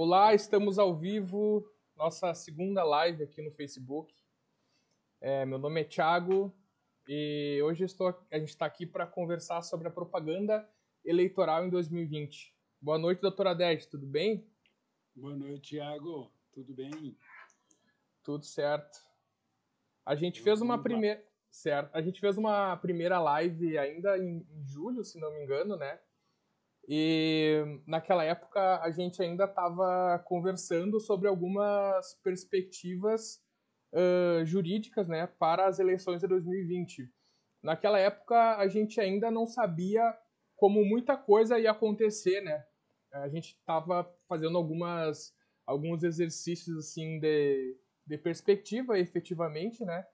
Olá, estamos ao vivo, nossa segunda live aqui no Facebook. Meu nome é Thiago e hoje a gente está aqui para conversar sobre a propaganda eleitoral em 2020. Boa noite, doutora Adete, tudo bem? Boa noite, Thiago. Tudo bem? Tudo certo. A gente Então, fez uma vamos lá. primeira live ainda em julho, se não me engano, né? E naquela época a gente ainda estava conversando sobre algumas perspectivas jurídicas, né, para as eleições de 2020. Naquela época a gente ainda não sabia como muita coisa ia acontecer, né? A gente estava fazendo alguns exercícios assim de perspectiva, efetivamente, né?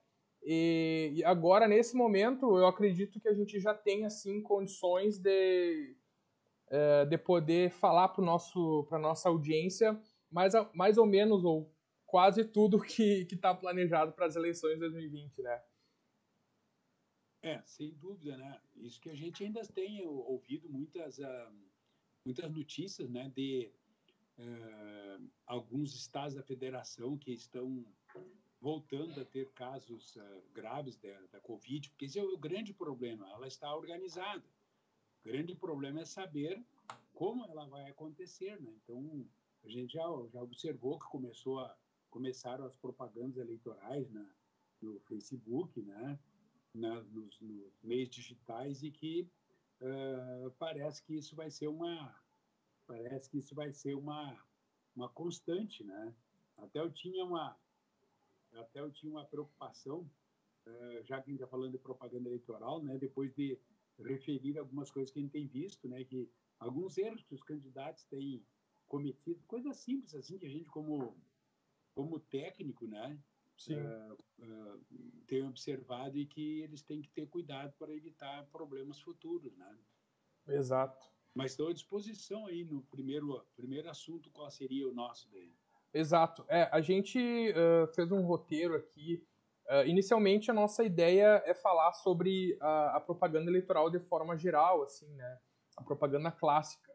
E agora nesse momento eu acredito que a gente já tem assim condições de poder falar para nossa audiência mais ou menos ou quase tudo que está planejado para as eleições de 2020, né? Sem dúvida, né? Isso que a gente ainda tem ouvido muitas notícias, né, de alguns estados da federação que estão voltando a ter casos graves da Covid, porque esse é o grande problema. Ela está organizada. O grande problema é saber como ela vai acontecer, né? Então, a gente já observou que começaram as propagandas eleitorais no Facebook, né? Nos meios digitais e que parece que isso vai ser uma constante, né? Até eu tinha uma até eu tinha uma preocupação, já que a gente está falando de propaganda eleitoral, né? Depois de referir algumas coisas que a gente tem visto, né? Que alguns erros que os candidatos têm cometido, coisas simples assim que a gente como técnico, né? Sim, Tem observado e que eles têm que ter cuidado para evitar problemas futuros, né? exato. Mas estou à disposição aí no primeiro assunto, qual seria o nosso daí? Exato. A gente fez um roteiro aqui. Inicialmente, a nossa ideia é falar sobre a propaganda eleitoral de forma geral, assim, né? A propaganda clássica.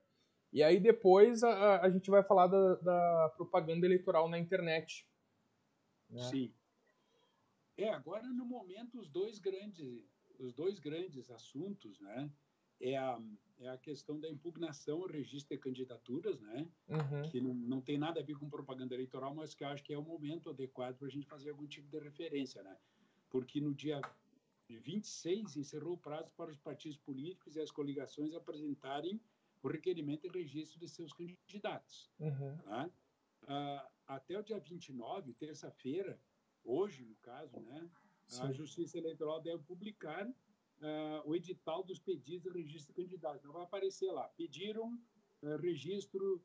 E aí depois a gente vai falar da propaganda eleitoral na internet, né? Sim. Agora no momento os dois grandes assuntos, né? É a, é a questão da impugnação ao registro de candidaturas, né? Uhum. Que não tem nada a ver com propaganda eleitoral, mas que eu acho que é o momento adequado para a gente fazer algum tipo de referência, né? Porque no dia 26 encerrou o prazo para os partidos políticos e as coligações apresentarem o requerimento de registro de seus candidatos. Uhum. Tá? Até o dia 29, terça-feira, hoje, no caso, né, a Sim. Justiça Eleitoral deve publicar o edital dos pedidos de registro de candidatos. Então, vai aparecer lá, pediram registro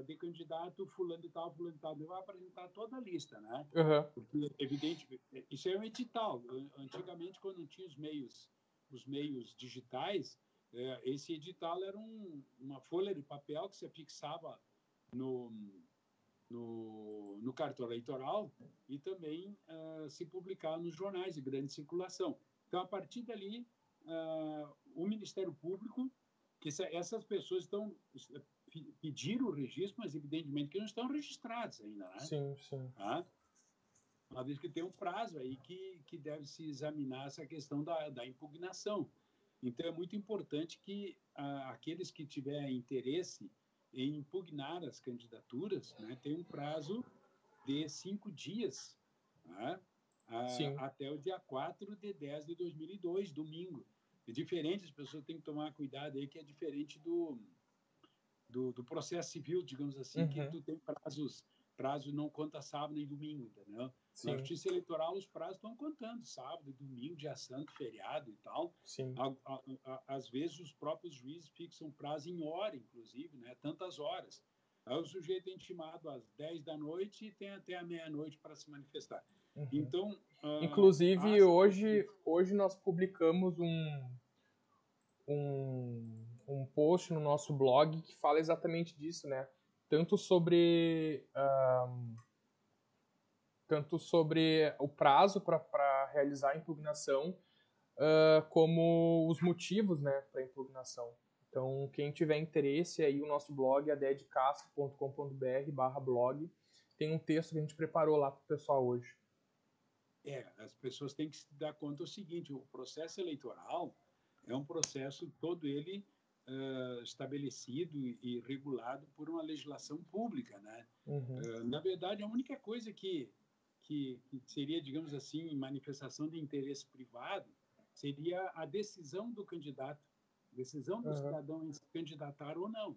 de candidato fulano de tal, fulano de tal. Vai apresentar toda a lista, né? Uhum. Porque, evidente, isso é um edital. Antigamente, quando não tinha os meios digitais, esse edital era uma folha de papel que você fixava no, no cartório eleitoral e também se publicar nos jornais de grande circulação. Então, a partir dali, o Ministério Público, que essas pessoas pediram o registro, mas evidentemente que não estão registrados ainda, né? Sim, sim. Tá? Uma vez que tem um prazo aí que deve se examinar essa questão da impugnação. Então, é muito importante que aqueles que tiverem interesse em impugnar as candidaturas, né, tenham um prazo de 5 dias, né, Sim. até o dia 4/10/2002, domingo. É diferente, as pessoas têm que tomar cuidado aí, que é diferente do processo civil, digamos assim, que Uhum. tu tem prazo não conta sábado nem domingo, entendeu? Na Sim, justiça eleitoral, os prazos estão contando sábado, domingo, dia santo, feriado e tal. sim. Às vezes, os próprios juízes fixam prazo em hora, inclusive, né? Tantas horas. Aí o sujeito é intimado às 10 da noite e tem até a meia-noite para se manifestar. Uhum. Então, há Inclusive, essa possibilidade. hoje nós publicamos um post no nosso blog que fala exatamente disso, né? Tanto sobre, tanto sobre o prazo para realizar a impugnação, como os motivos, né, para impugnação. Então, quem tiver interesse, aí o nosso blog é adedcastro.com.br/blog. Tem um texto que a gente preparou lá para o pessoal hoje. As pessoas têm que se dar conta do seguinte: o processo eleitoral é um processo todo ele estabelecido e regulado por uma legislação pública, né? Na verdade, a única coisa que seria, digamos assim, manifestação de interesse privado seria a decisão do candidato, decisão do cidadão em se candidatar ou não.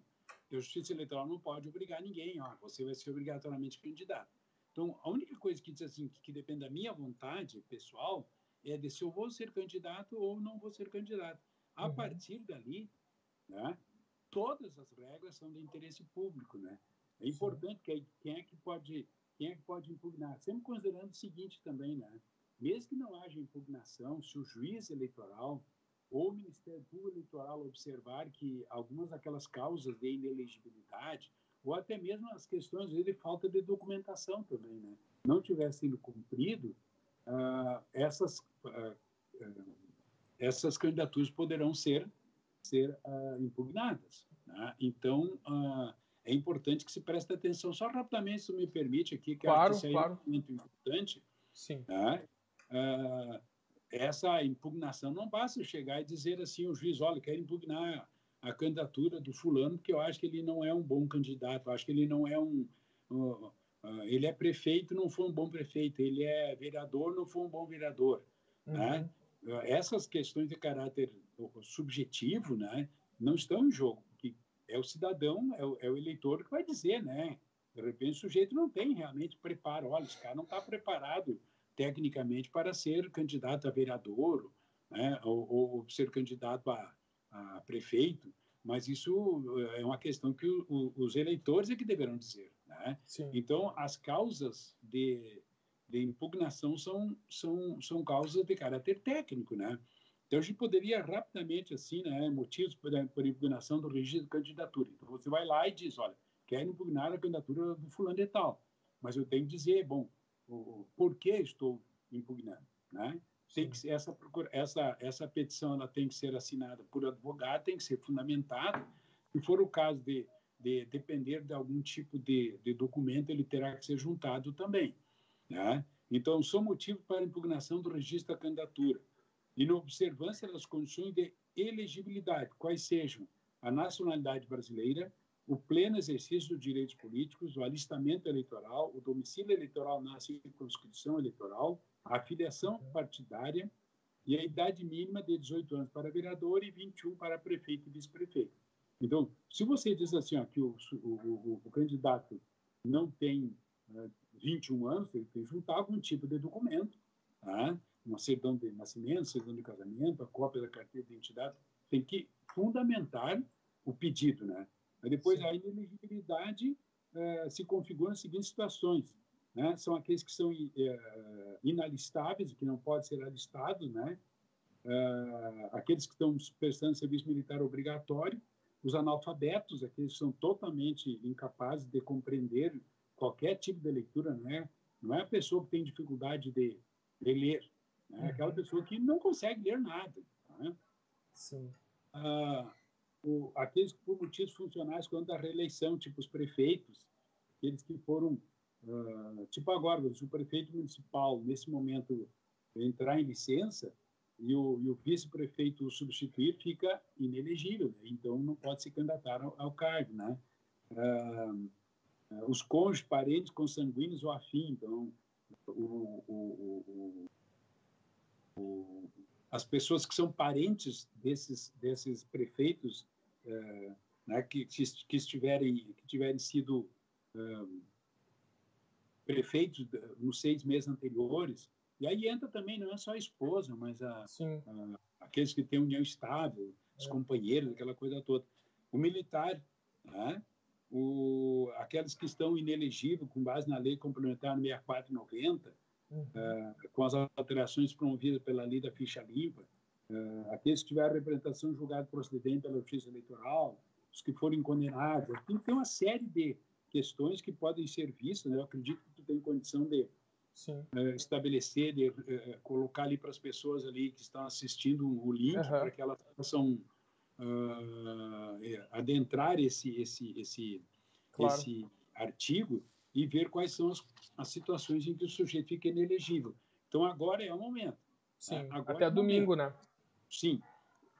E a Justiça Eleitoral não pode obrigar ninguém, você vai ser obrigatoriamente candidato. Então, a única coisa que diz assim, que depende da minha vontade pessoal, é de se eu vou ser candidato ou não vou ser candidato. A partir dali, né, todas as regras são de interesse público, né? É importante que quem é que pode impugnar, sempre considerando o seguinte também, né? Mesmo que não haja impugnação, se o juiz eleitoral ou o Ministério Público Eleitoral observar que algumas daquelas causas de inelegibilidade ou até mesmo as questões de falta de documentação também, né, não tiver sido cumprido, essas candidaturas poderão ser impugnadas, né? Então, é importante que se preste atenção. Só rapidamente, se me permite aqui, que claro, acho que isso aí é muito importante. Sim. Né? Essa impugnação não basta chegar e dizer assim, o juiz, olha, quero impugnar a candidatura do fulano, porque eu acho que ele não é um bom candidato, eu acho que ele não é ele é prefeito, não foi um bom prefeito, ele é vereador, não foi um bom vereador. Né? Essas questões de caráter subjetivo, né, não estão em jogo, porque é o cidadão, é o eleitor que vai dizer, né? De repente o sujeito não tem realmente preparo, olha, esse cara não está preparado tecnicamente para ser candidato a vereador, né, ou ser candidato a prefeito, mas isso é uma questão que os eleitores é que deverão dizer, né? Então, as causas de impugnação são causas de caráter técnico, né? Então, a gente poderia rapidamente, assim, né, motivos por impugnação do registro de candidatura. Então, você vai lá e diz, olha, quero impugnar a candidatura do fulano e tal, mas eu tenho que dizer, bom, por que estou impugnando, né? Tem que ser essa petição, ela tem que ser assinada por advogado, tem que ser fundamentada. Se for o caso de depender de algum tipo de documento, ele terá que ser juntado também, né? Então, são motivos para a impugnação do registro da candidatura e na observância das condições de elegibilidade, quais sejam a nacionalidade brasileira, o pleno exercício dos direitos políticos, o alistamento eleitoral, o domicílio eleitoral na circunscrição eleitoral, a filiação partidária e a idade mínima de 18 anos para vereador e 21 para prefeito e vice-prefeito. Então, se você diz assim, que o candidato não tem 21 anos, ele tem que juntar algum tipo de documento, tá? Uma certidão de nascimento, certidão de casamento, a cópia da carteira de identidade, tem que fundamentar o pedido, né? Aí depois, a inelegibilidade se configura nas seguintes situações, né? São aqueles que são inalistáveis, que não podem ser alistados, né? Aqueles que estão prestando serviço militar obrigatório, os analfabetos, aqueles que são totalmente incapazes de compreender qualquer tipo de leitura, né? Não é a pessoa que tem dificuldade de ler, né? Aquela pessoa que não consegue ler nada, né? Sim. Aqueles que por motivos funcionais quanto à reeleição, tipo os prefeitos, aqueles que foram, tipo agora, se o prefeito municipal, nesse momento, entrar em licença e o vice-prefeito o substituir, fica inelegível, né? Então não pode se candidatar ao cargo, né? Os cônjuges, parentes consanguíneos ou afim, então as pessoas que são parentes desses prefeitos, né, que tiverem sido prefeitos nos 6 meses anteriores, e aí entra também, não é só a esposa, mas aqueles que têm união estável, os companheiros, aquela coisa toda. O militar, né? Aqueles que estão inelegíveis com base na lei complementar 64 e 90, com as alterações promovidas pela lei da ficha limpa, aqueles que tiveram representação julgada procedente pela justiça eleitoral, os que forem condenados. Tem uma série de questões que podem ser vistas, né? Eu acredito que tu tem condição de estabelecer, de colocar ali para as pessoas ali que estão assistindo o link para que elas possam adentrar esse Claro. artigo e ver quais são as situações em que o sujeito fica inelegível. Então, agora é o momento. Sim, Agora até é o domingo, momento. né? Sim,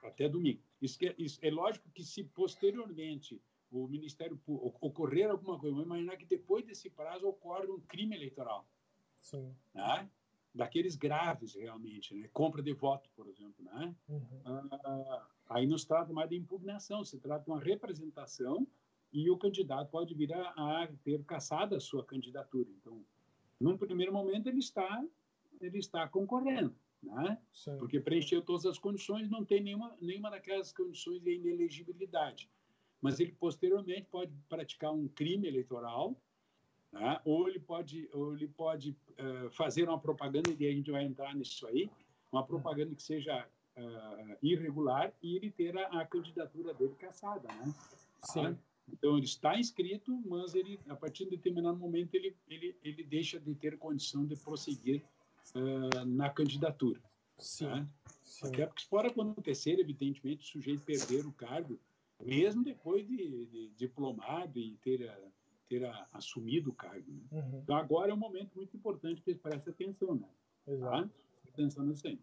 até domingo. Isso é lógico que se posteriormente o Ministério Público ocorrer alguma coisa, vamos imaginar que depois desse prazo ocorre um crime eleitoral. Sim. Né? Daqueles graves, realmente, né? Compra de voto, por exemplo. Né? Aí não se trata mais de impugnação, se trata de uma representação e o candidato pode vir a ter cassado a sua candidatura. Então, num primeiro momento, ele está concorrendo, né? Porque preencheu todas as condições, não tem nenhuma daquelas condições de inelegibilidade. Mas ele, posteriormente, pode praticar um crime eleitoral, né? Ou ele pode fazer uma propaganda, e a gente vai entrar nisso aí, uma propaganda que seja irregular e ele ter a candidatura dele cassada, né? Sim. Tá? Então, ele está inscrito, mas ele, a partir de determinado momento ele deixa de ter condição de prosseguir na candidatura. Sim. Tá? Sim. Até porque pode acontecer, evidentemente, o sujeito perder o cargo, mesmo depois de diplomado e ter assumido o cargo. Né? Então, agora é um momento muito importante que eles prestem atenção. Né? Exato. Tá? Atenção nisso aí.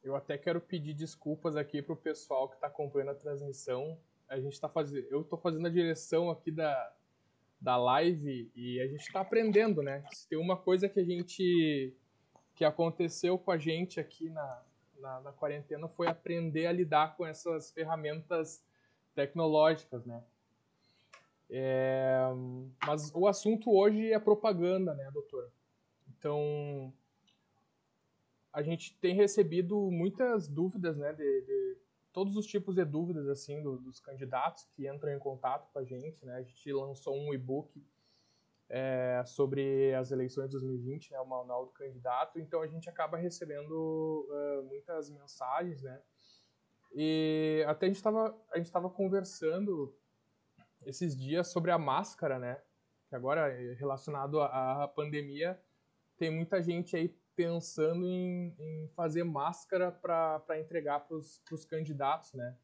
Eu até quero pedir desculpas aqui para o pessoal que está acompanhando a transmissão. Eu estou fazendo a direção aqui da live e a gente está aprendendo, né? Se tem uma coisa que aconteceu com a gente aqui na quarentena foi aprender a lidar com essas ferramentas tecnológicas, né? Mas o assunto hoje é propaganda, né, doutora? Então, a gente tem recebido muitas dúvidas, né, de todos os tipos de dúvidas, assim, dos candidatos que entram em contato com a gente, né? A gente lançou um e-book sobre as eleições de 2020, né, o Manual do Candidato, então a gente acaba recebendo muitas mensagens, né? E até a gente estava conversando esses dias sobre a máscara, né? Que agora, relacionado à pandemia, tem muita gente aí pensando em fazer máscara para entregar para os candidatos, né?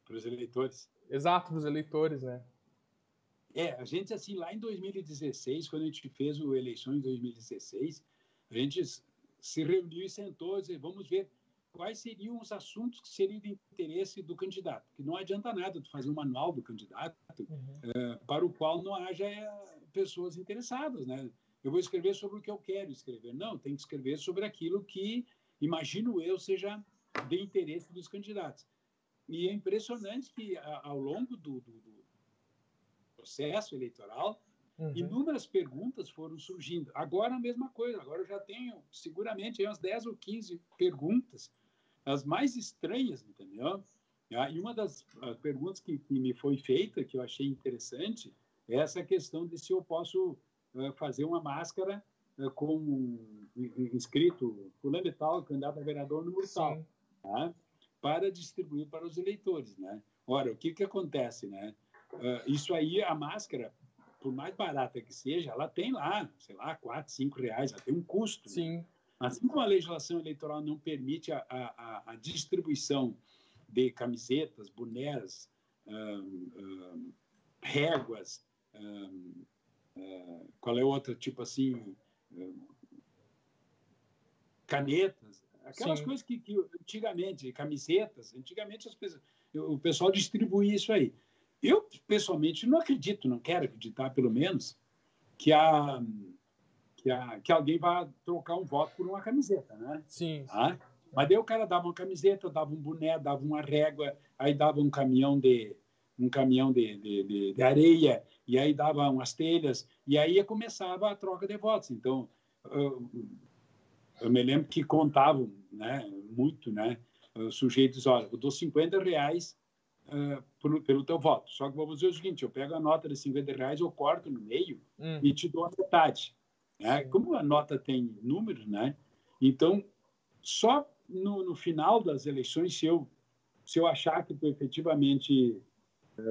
Para os eleitores. Exato, para os eleitores, né? A gente, assim, lá em 2016, quando a gente fez o eleições de 2016, a gente se reuniu e sentou e disse, vamos ver quais seriam os assuntos que seriam de interesse do candidato. Porque não adianta nada tu fazer um manual do candidato para o qual não haja pessoas interessadas, né? Eu vou escrever sobre o que eu quero escrever. Não, tem que escrever sobre aquilo que, imagino eu, seja de interesse dos candidatos. E é impressionante que, ao longo do processo eleitoral, inúmeras perguntas foram surgindo. Agora, a mesma coisa. Agora eu já tenho, seguramente, umas 10 ou 15 perguntas, as mais estranhas, entendeu? E uma das perguntas que me foi feita, que eu achei interessante, é essa questão de se eu posso fazer uma máscara com escrito fulano e tal, candidato a vereador número tal, tá? Para distribuir para os eleitores, né? Ora, o que acontece, né? Isso aí, a máscara, por mais barata que seja, ela tem lá, sei lá, 4, 5 reais, ela tem um custo. Sim. Né? Assim como a legislação eleitoral não permite a distribuição de camisetas, bonés, réguas, qual é outra, tipo assim, canetas, aquelas coisas que antigamente, camisetas, antigamente o pessoal distribuía isso aí. Eu, pessoalmente, não acredito, não quero acreditar, pelo menos, que alguém vá trocar um voto por uma camiseta, né? Sim. Tá? Mas daí o cara dava uma camiseta, dava um boné, dava uma régua, aí dava um caminhão de areia, e aí dava umas telhas, e aí começava a troca de votos. Então, eu me lembro que contavam, né, muito, né? Os sujeitos, olha, eu dou 50 reais pelo teu voto. Só que vamos dizer o seguinte, eu pego a nota de 50 reais, eu corto no meio e te dou a metade. Né? Como a nota tem números, né? Então, só no final das eleições, se eu achar que tu efetivamente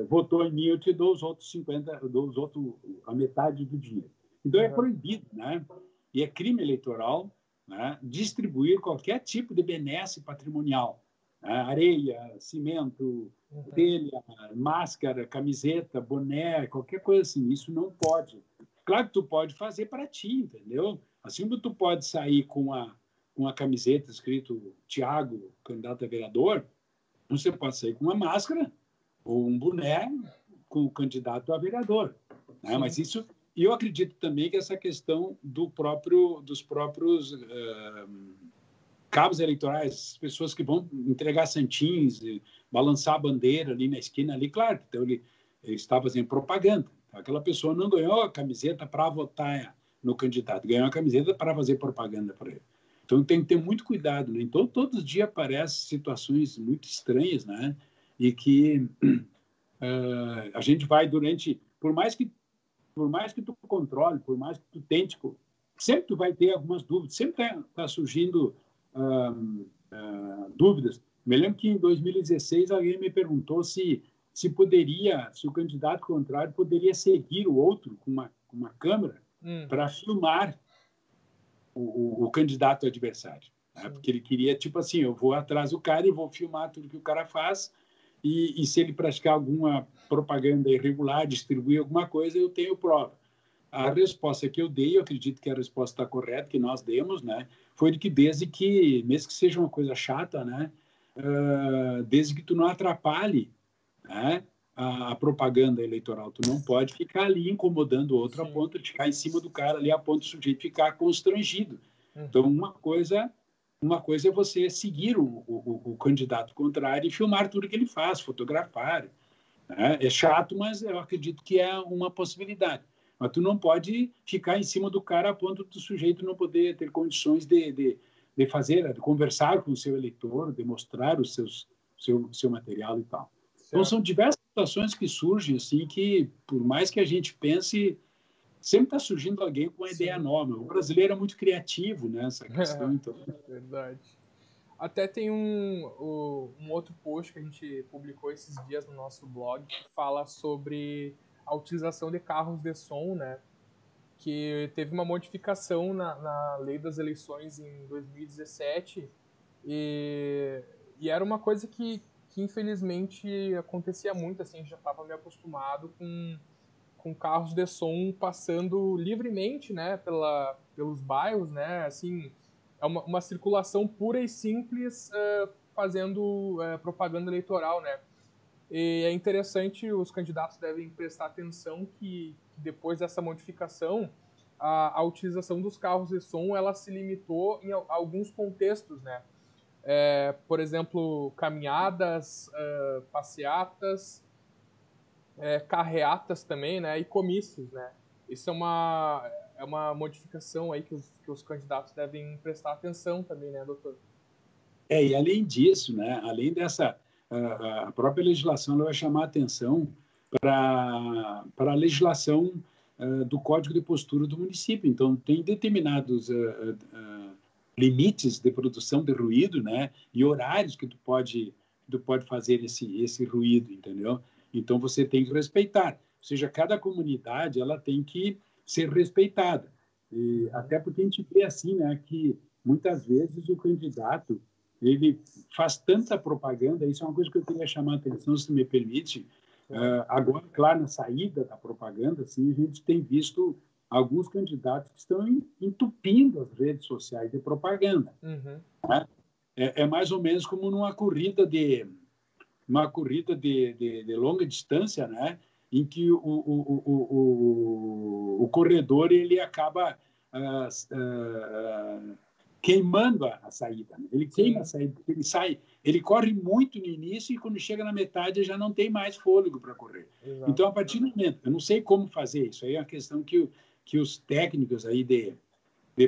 votou em mim, eu te dou os outros 50, a metade do dinheiro. Então, é proibido, né? E é crime eleitoral, né, distribuir qualquer tipo de benesse patrimonial, areia, cimento, telha, máscara, camiseta, boné, qualquer coisa assim. Isso não pode. Claro que tu pode fazer para ti, entendeu? Assim como tu pode sair com a camiseta escrito Thiago, candidato a vereador, você pode sair com uma máscara ou um boné com o candidato a vereador. Né? Mas isso... E eu acredito também que essa questão dos próprios cabos eleitorais, pessoas que vão entregar santins, balançar a bandeira ali na esquina, ali, claro, então ele está fazendo propaganda. Aquela pessoa não ganhou a camiseta para votar no candidato, ganhou a camiseta para fazer propaganda para ele. Então tem que ter muito cuidado, né? Então todos os dias aparecem situações muito estranhas, né? E que a gente vai por mais que tu controle, por mais que tu tente, sempre tu vai ter algumas dúvidas, sempre tá surgindo dúvidas. Me lembro que em 2016 alguém me perguntou se o candidato contrário poderia seguir o outro com uma câmera para filmar o candidato adversário. Né? Porque ele queria, tipo assim, eu vou atrás do cara e vou filmar tudo que o cara faz e se ele praticar alguma propaganda irregular, distribuir alguma coisa, eu tenho prova. A resposta que eu dei, eu acredito que a resposta está correta, que nós demos, né, foi de que desde que, mesmo que seja uma coisa chata, né, desde que tu não atrapalhe, né, a propaganda eleitoral, tu não pode ficar ali incomodando o outro a ponto de ficar em cima do cara ali, a ponto do sujeito ficar constrangido. Então, uma coisa é você seguir o candidato contrário e filmar tudo que ele faz, fotografar. Né? É chato, mas eu acredito que é uma possibilidade. Mas tu não pode ficar em cima do cara a ponto do sujeito não poder ter condições de conversar com o seu eleitor, de mostrar o seu material e tal. Certo. Então, são diversas situações que surgem, assim, que, por mais que a gente pense, sempre está surgindo alguém com uma ideia nova. O brasileiro é muito criativo nessa questão. Então... Verdade. Até tem um outro post que a gente publicou esses dias no nosso blog que fala sobre a utilização de carros de som, né? Que teve uma modificação na lei das eleições em 2017 e era uma coisa que infelizmente acontecia muito, assim, já estava me acostumado com carros de som passando livremente, né, pelos bairros, né, assim, é uma circulação pura e simples fazendo propaganda eleitoral, né. E é interessante, os candidatos devem prestar atenção que depois dessa modificação, a utilização dos carros de som, ela se limitou em alguns contextos, né. Por exemplo, caminhadas, passeatas, carreatas também, né, e comícios, né. Isso é uma modificação aí que os candidatos devem prestar atenção também, né, doutor? E além disso, né, além dessa, a própria legislação ela vai chamar a atenção para a legislação do Código de Postura do município. Então, tem determinados limites de produção de ruído, né, e horários que tu pode fazer esse ruído, entendeu? Então, você tem que respeitar. Ou seja, cada comunidade ela tem que ser respeitada. E, até porque a gente vê assim, né, que muitas vezes o candidato ele faz tanta propaganda, isso é uma coisa que eu queria chamar a atenção, se me permite. Agora, claro, na saída da propaganda, assim, a gente tem visto alguns candidatos que estão entupindo as redes sociais de propaganda. Uhum. Né? É mais ou menos como numa corrida de longa distância, né? Em que o corredor ele acaba queimando a saída. Né? Ele queima a saída, ele corre muito no início e quando chega na metade já não tem mais fôlego para correr. Exato. Então, a partir do momento, eu não sei como fazer isso, aí é uma questão que os técnicos aí de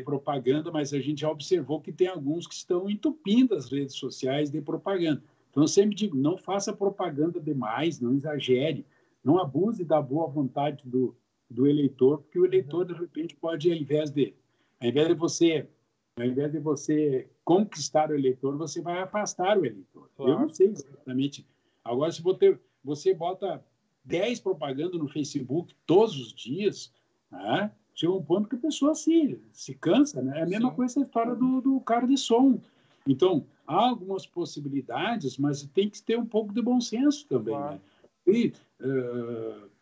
propaganda, mas a gente já observou que tem alguns que estão entupindo as redes sociais de propaganda. Então, eu sempre digo, não faça propaganda demais, não exagere, não abuse da boa vontade do eleitor, porque o eleitor, de repente, pode, ao invés de você conquistar o eleitor, você vai afastar o eleitor. Claro. Eu não sei exatamente. Agora, se você bota 10 propagandas no Facebook todos os dias, né? Chega um ponto que a pessoa se cansa. Né? É a mesma coisa a história do cara de som. Então, há algumas possibilidades, mas tem que ter um pouco de bom senso também, Claro. né? E,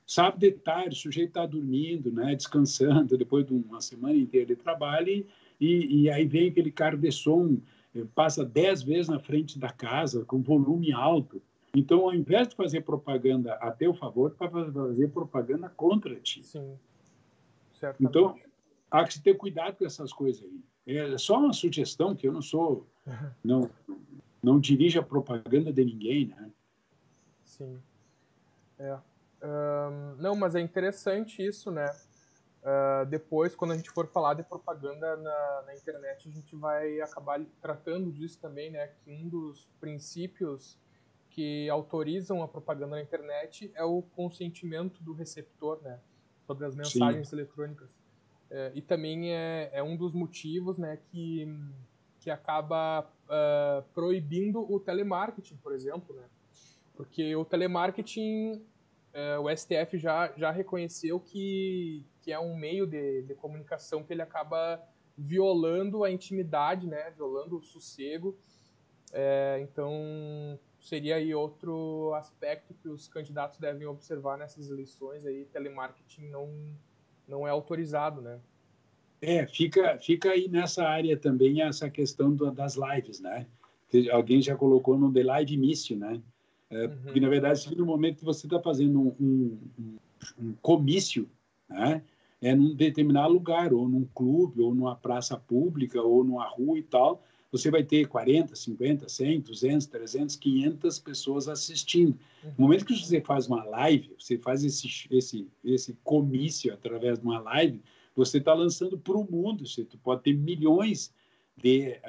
sabe detalhe, o sujeito está dormindo, né, descansando, depois de uma semana inteira de trabalho, e aí vem aquele carro de som, passa 10 vezes na frente da casa, com volume alto. Então, ao invés de fazer propaganda a teu favor, para fazer propaganda contra ti. Sim, certamente. Então, há que ter cuidado com essas coisas aí. É só uma sugestão, que eu não sou... Não dirige a propaganda de ninguém, né? Sim. Não, mas é interessante isso, né? Depois, quando a gente for falar de propaganda na internet, a gente vai acabar tratando disso também, né? Que um dos princípios que autorizam a propaganda na internet é o consentimento do receptor, né? Sobre as mensagens Sim. eletrônicas. E também é um dos motivos, né, que acaba proibindo o telemarketing, por exemplo, né? Porque o telemarketing, o STF já reconheceu que é um meio de comunicação que ele acaba violando a intimidade, né? Violando o sossego. Então, seria aí outro aspecto que os candidatos devem observar nessas eleições. Aí, telemarketing não é autorizado, né? Fica aí nessa área também essa questão das lives, né? Alguém já colocou no The Live Mício, né? Porque, na verdade, no momento que você está fazendo um comício, né? É num determinado lugar, ou num clube, ou numa praça pública, ou numa rua e tal, você vai ter 40, 50, 100, 200, 300, 500 pessoas assistindo. No momento que você faz uma live, você faz esse comício através de uma live, você está lançando para o mundo, você pode ter milhões de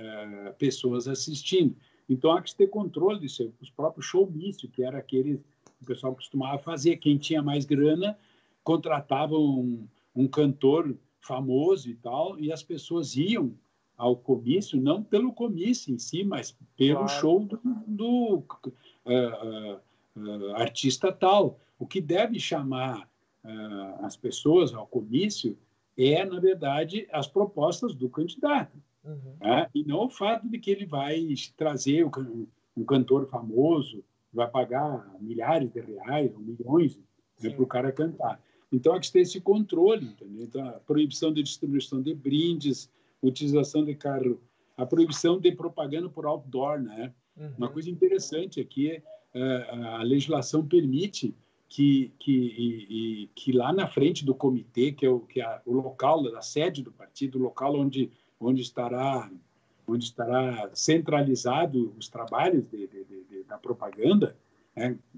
pessoas assistindo. Então, há que ter controle disso. Os próprios showmício, que era aqueles que o pessoal costumava fazer. Quem tinha mais grana contratava um cantor famoso e tal, e as pessoas iam ao comício, não pelo comício em si, mas pelo show do artista tal. O que deve chamar as pessoas ao comício na verdade, as propostas do candidato. Né? E não o fato de que ele vai trazer um cantor famoso, vai pagar milhares de reais ou milhões, né, para o cara cantar. Então, há que ter esse controle, entendeu? Então, a proibição de distribuição de brindes, utilização de carro, a proibição de propaganda por outdoor, né? Uma coisa interessante aqui a legislação permite que lá na frente do comitê, que é o local da sede do partido, o local onde estará centralizado os trabalhos da propaganda,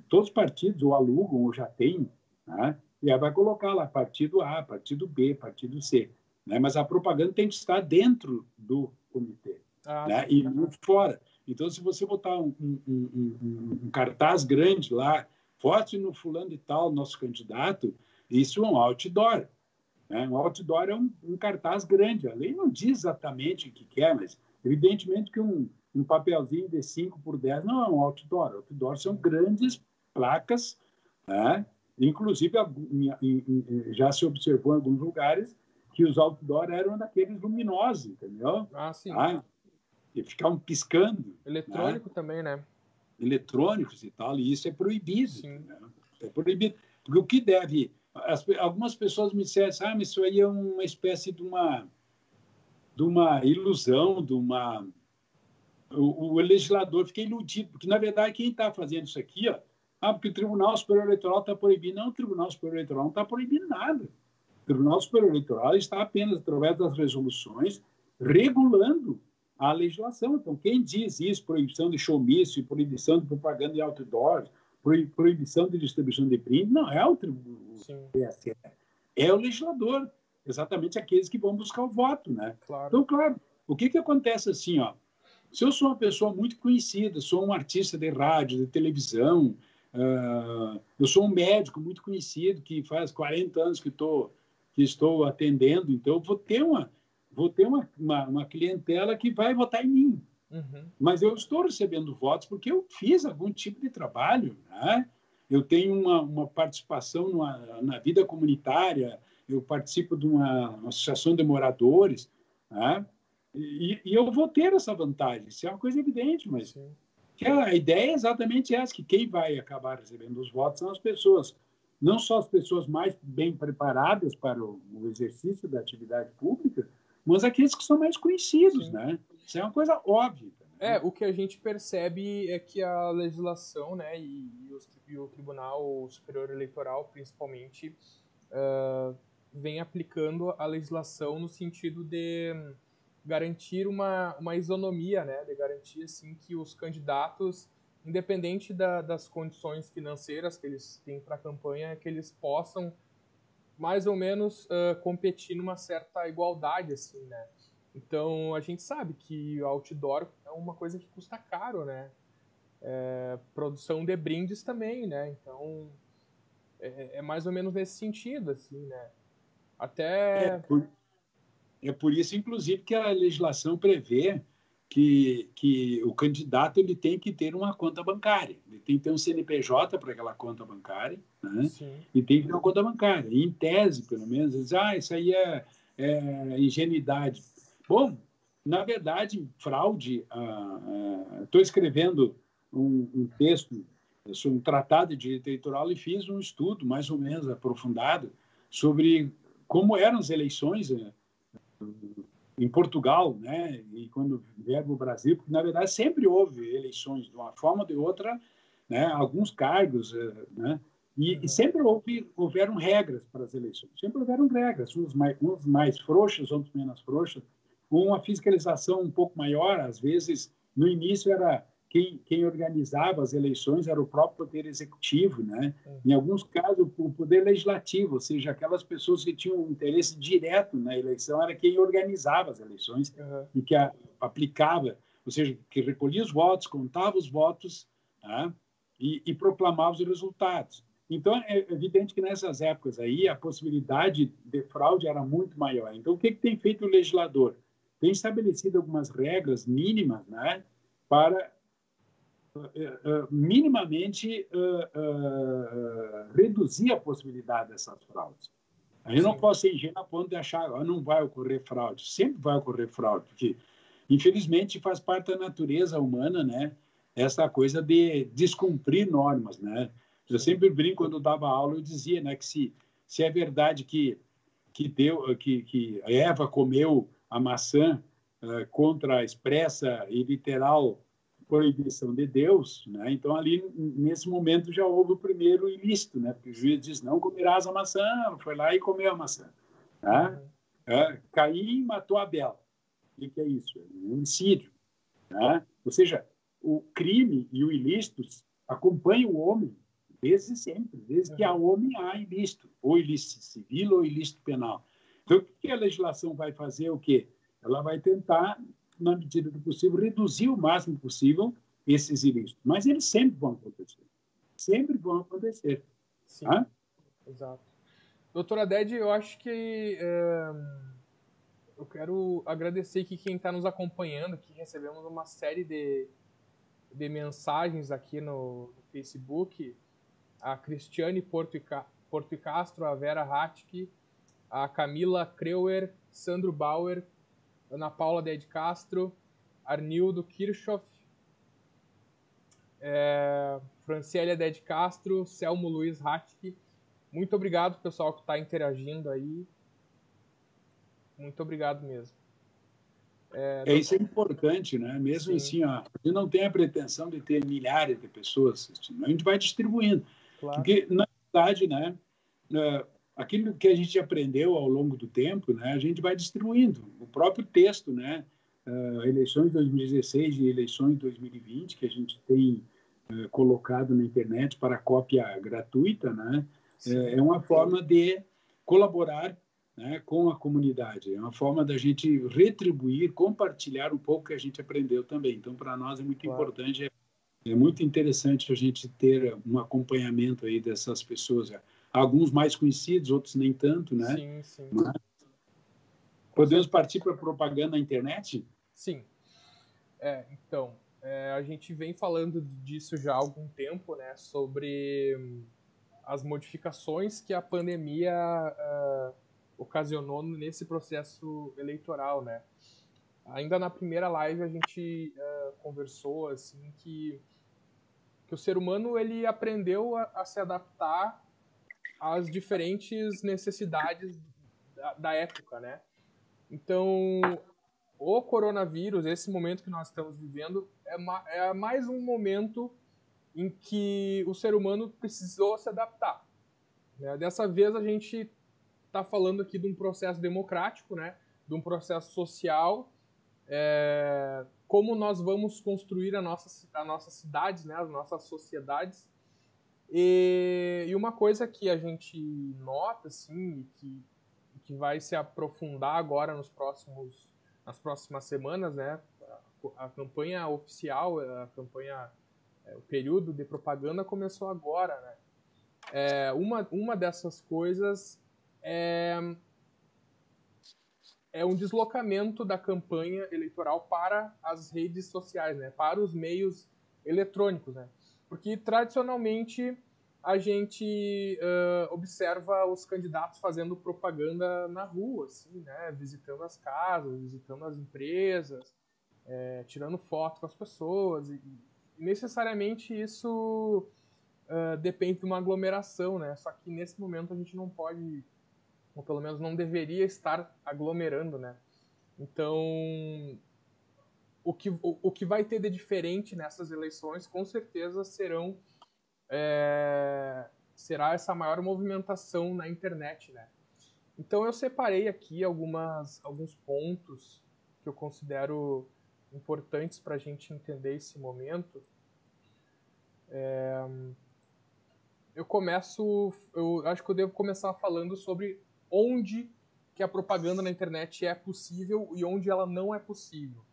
todos os partidos ou alugam ou já têm, né? E aí vai colocar lá partido A, partido B, partido C, né? Mas a propaganda tem que estar dentro do comitê, né? E não fora. Então, se você botar um cartaz grande lá, vote no fulano e tal, nosso candidato, isso é um outdoor. Né? Um outdoor é um cartaz grande. A lei não diz exatamente o que quer, mas evidentemente que um papelzinho de 5 por 10 não é um outdoor. Outdoor são grandes placas, né? Inclusive já se observou em alguns lugares que os outdoor eram daqueles luminosos, entendeu? Sim. E ficavam piscando. Eletrônico, né? Também, né? Eletrônicos e tal, e isso é proibido. É proibido. Porque o que deve... Algumas pessoas me disseram, mas isso aí é uma espécie de uma ilusão, o legislador fica iludido, porque, na verdade, quem está fazendo isso aqui, porque o Tribunal Superior Eleitoral está proibindo. Não, o Tribunal Superior Eleitoral não está proibindo nada. O Tribunal Superior Eleitoral está apenas, através das resoluções, regulando a legislação. Então, quem diz isso, proibição de showmício, proibição de propaganda em outdoors, proibição de distribuição de brinde, não é o TSE, é o legislador, exatamente aqueles que vão buscar o voto, né? Então, claro, o que acontece assim, se eu sou uma pessoa muito conhecida, sou um artista de rádio, de televisão, eu sou um médico muito conhecido que faz 40 anos que estou atendendo, então eu vou ter uma clientela que vai votar em mim. Mas eu estou recebendo votos porque eu fiz algum tipo de trabalho, né? Eu tenho uma participação na vida comunitária, eu participo de uma associação de moradores, né? E eu vou ter essa vantagem, isso é uma coisa evidente, mas Sim. que a ideia é exatamente essa, que quem vai acabar recebendo os votos são as pessoas, não só as pessoas mais bem preparadas para o exercício da atividade pública, mas aqueles que são mais conhecidos, Sim. né? Isso é uma coisa óbvia. Né? O que a gente percebe é que a legislação, né, e o Tribunal Superior Eleitoral, principalmente, vem aplicando a legislação no sentido de garantir uma isonomia, né, de garantir assim que os candidatos, independente das condições financeiras que eles têm para a campanha, que eles possam mais ou menos competir numa certa igualdade, assim, né? Então a gente sabe que o outdoor é uma coisa que custa caro, né? Produção de brindes também, né? Então é mais ou menos nesse sentido, assim, né? É Até. por, é por isso, inclusive, que a legislação prevê que o candidato ele tem que ter uma conta bancária, ele tem que ter um CNPJ para aquela conta bancária, né? Sim. E tem que ter uma conta bancária. E, em tese, pelo menos, diz, isso aí é ingenuidade. Bom, na verdade, fraude. Estou escrevendo um texto sobre um tratado de direito eleitoral e fiz um estudo mais ou menos aprofundado sobre como eram as eleições em Portugal, né? E quando vier para o Brasil, porque na verdade sempre houve eleições de uma forma ou de outra, né? Alguns cargos, né? E sempre houveram regras para as eleições. Sempre houveram regras, uns mais frouxas, outros menos frouxas. Uma fiscalização um pouco maior, às vezes, no início era quem organizava as eleições era o próprio Poder Executivo, né? Em alguns casos, o Poder Legislativo, ou seja, aquelas pessoas que tinham um interesse direto na eleição, era quem organizava as eleições e que aplicava, ou seja, que recolhia os votos, contava os votos, tá? E proclamava os resultados. Então, é evidente que nessas épocas aí, a possibilidade de fraude era muito maior. Então, o que tem feito o legislador? Tem estabelecido algumas regras mínimas, né, para minimamente reduzir a possibilidade dessas fraudes. Aí eu não posso ser ingênuo a ponto de achar que não vai ocorrer fraude. Sempre vai ocorrer fraude, porque, infelizmente, faz parte da natureza humana, né? Essa coisa de descumprir normas, né? Eu sempre brinco, quando eu dava aula, eu dizia, né, que se é verdade que Eva comeu a maçã contra a expressa e literal proibição de Deus, né? Então ali nesse momento já houve o primeiro ilícito, né? Porque o juiz diz não comerás a maçã, ela foi lá e comeu a maçã, tá? Caim matou Abel. O que é isso? É um homicídio, né? Ou seja, o crime e o ilícito acompanham o homem desde sempre, desde que há homem há ilícito, ou ilícito civil ou ilícito penal. Então, o que a legislação vai fazer? O quê? Ela vai tentar, na medida do possível, reduzir o máximo possível esses ilícitos. Mas eles sempre vão acontecer. Sempre vão acontecer. Sim, tá? exato. Doutora Ded, eu acho que eu quero agradecer aqui quem está nos acompanhando, que recebemos uma série de mensagens aqui no Facebook. A Cristiane Porto e Castro, a Vera Hatke, a Camila Kreuer, Sandro Bauer, Ana Paula Ded Castro, Arnildo Kirchhoff, Francélia Ded Castro, Selmo Luiz Hatke. Muito obrigado, pessoal, que está interagindo aí. Muito obrigado mesmo. Isso é importante, né? Mesmo Sim. assim, a gente não tem a pretensão de ter milhares de pessoas assistindo. A gente vai distribuindo. Claro. Porque, na verdade, né, aquilo que a gente aprendeu ao longo do tempo, né, a gente vai distribuindo. O próprio texto, né, eleições de 2016 e eleições de 2020, que a gente tem colocado na internet para cópia gratuita, né, é uma forma de colaborar, né, com a comunidade. É uma forma da gente retribuir, compartilhar um pouco que a gente aprendeu também. Então, para nós é muito importante, é muito interessante a gente ter um acompanhamento aí dessas pessoas. Alguns mais conhecidos, outros nem tanto, né? Sim, sim. Mas podemos partir para propaganda na internet? Sim. Então, a gente vem falando disso já há algum tempo, né? Sobre as modificações que a pandemia ocasionou nesse processo eleitoral, né? ainda na primeira live a gente conversou assim que o ser humano ele aprendeu a se adaptar às diferentes necessidades da época, né? Então, o coronavírus, esse momento que nós estamos vivendo, é mais um momento em que o ser humano precisou se adaptar, né? Dessa vez a gente está falando aqui de um processo democrático, né? De um processo social, como nós vamos construir as nossas cidades, né? As nossas sociedades. E uma coisa que a gente nota, assim, que vai se aprofundar agora nas próximas semanas, né? A campanha oficial, o período de propaganda começou agora, né? Uma dessas coisas é um deslocamento da campanha eleitoral para as redes sociais, né? Para os meios eletrônicos, né? Porque tradicionalmente a gente observa os candidatos fazendo propaganda na rua, assim, né? Visitando as casas, visitando as empresas, tirando foto com as pessoas. E necessariamente isso depende de uma aglomeração, né? Só que nesse momento a gente não pode, ou pelo menos não deveria estar aglomerando, né? Então, o que vai ter de diferente nessas eleições, com certeza, será essa maior movimentação na internet, né? Então, eu separei aqui alguns pontos que eu considero importantes para a gente entender esse momento. Eu acho que eu devo começar falando sobre onde que a propaganda na internet é possível e onde ela não é possível.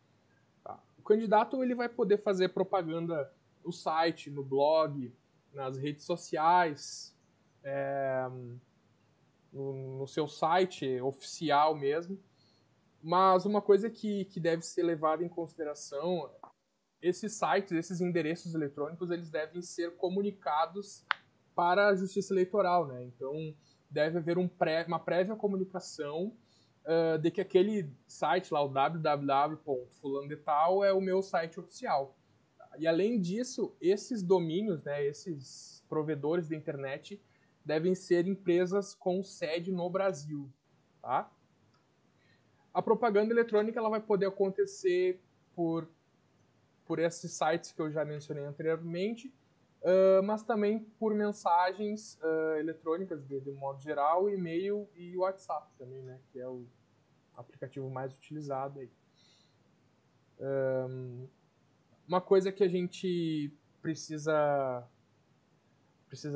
Tá? O candidato ele vai poder fazer propaganda no site, no blog, nas redes sociais, no seu site oficial mesmo. Mas uma coisa que deve ser levada em consideração, esses sites, esses endereços eletrônicos, eles devem ser comunicados para a Justiça Eleitoral, né? Então, deve haver uma prévia comunicação de que aquele site lá, o www.fulano de tal, é o meu site oficial. E, além disso, esses domínios, né, esses provedores da internet, devem ser empresas com sede no Brasil, tá? A propaganda eletrônica ela vai poder acontecer por esses sites que eu já mencionei anteriormente, mas também por mensagens eletrônicas de modo geral, e-mail e WhatsApp também, né, que é o aplicativo mais utilizado aí. Uma coisa que a gente precisa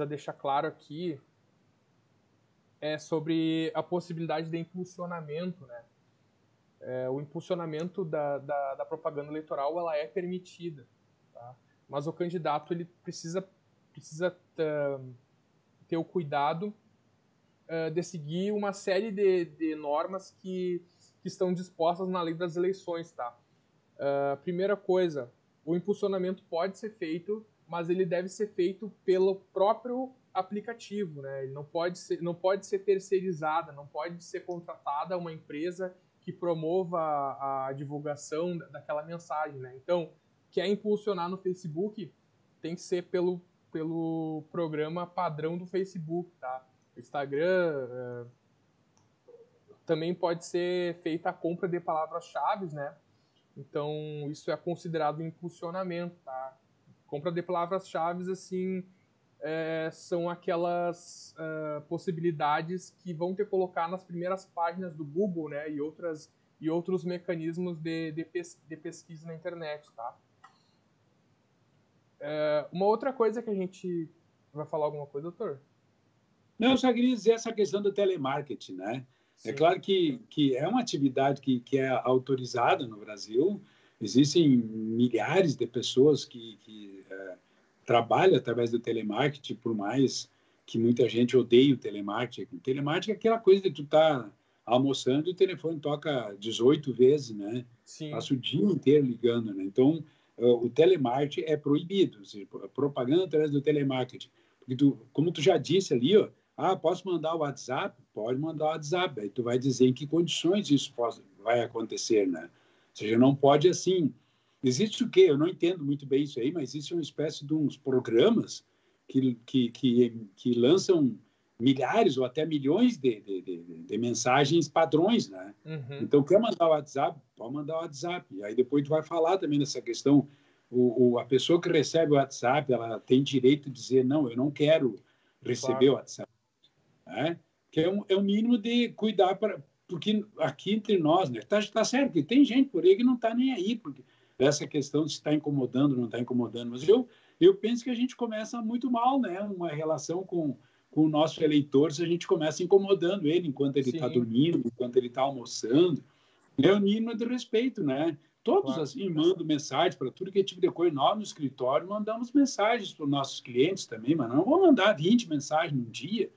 deixar claro aqui é sobre a possibilidade de impulsionamento, né? O impulsionamento da propaganda eleitoral ela é permitida, tá? Mas o candidato ele precisa ter o cuidado de seguir uma série de normas que estão dispostas na lei das eleições, tá? Primeira coisa, o impulsionamento pode ser feito, mas ele deve ser feito pelo próprio aplicativo, né? Ele não pode ser terceirizada, não pode ser contratada uma empresa que promova a divulgação daquela mensagem, né? Então, quer impulsionar no Facebook, tem que ser pelo programa padrão do Facebook, tá? Instagram, também pode ser feita a compra de palavras-chave, né? Então, isso é considerado impulsionamento, tá? Compra de palavras-chave, assim, são aquelas possibilidades que vão te colocar nas primeiras páginas do Google, né? E outros mecanismos de pesquisa na internet, tá? Uma outra coisa que a gente... Vai falar alguma coisa, doutor? Não, eu só queria dizer essa questão do telemarketing, né? Sim. É claro que é uma atividade que é autorizada no Brasil. Existem milhares de pessoas que trabalham através do telemarketing, por mais que muita gente odeie o telemarketing. O telemarketing é aquela coisa de tu estar almoçando e o telefone toca 18 vezes, né? Sim. Passa o dia inteiro ligando, né? Então, o telemarketing é proibido, ou seja, propaganda através do telemarketing. Porque como tu já disse ali, ó, posso mandar o WhatsApp? Pode mandar o WhatsApp. Aí tu vai dizer em que condições isso vai acontecer, né? seja, não pode assim. Existe o quê? Eu não entendo muito bem isso aí, mas existe uma espécie de uns programas que lançam milhares ou até milhões de mensagens padrões, né? Uhum. Então, quer mandar o WhatsApp? Pode mandar o WhatsApp. E aí depois tu vai falar também nessa questão. A pessoa que recebe o WhatsApp, ela tem direito de dizer, não, eu não quero receber o WhatsApp. Né? Que é um mínimo de cuidar, porque aqui entre nós, né? Tá certo que tem gente por aí que não está nem aí, porque essa questão de se está incomodando ou não está incomodando. Mas eu penso que a gente começa muito mal, né? Uma relação com o nosso eleitor, se a gente começa incomodando ele enquanto ele está dormindo, enquanto ele está almoçando. É o mínimo de respeito, né? Todos assim mandam mensagem para tudo que é tipo de coisa. Nós, no escritório, mandamos mensagens para os nossos clientes também, mas não vou mandar 20 mensagens num dia.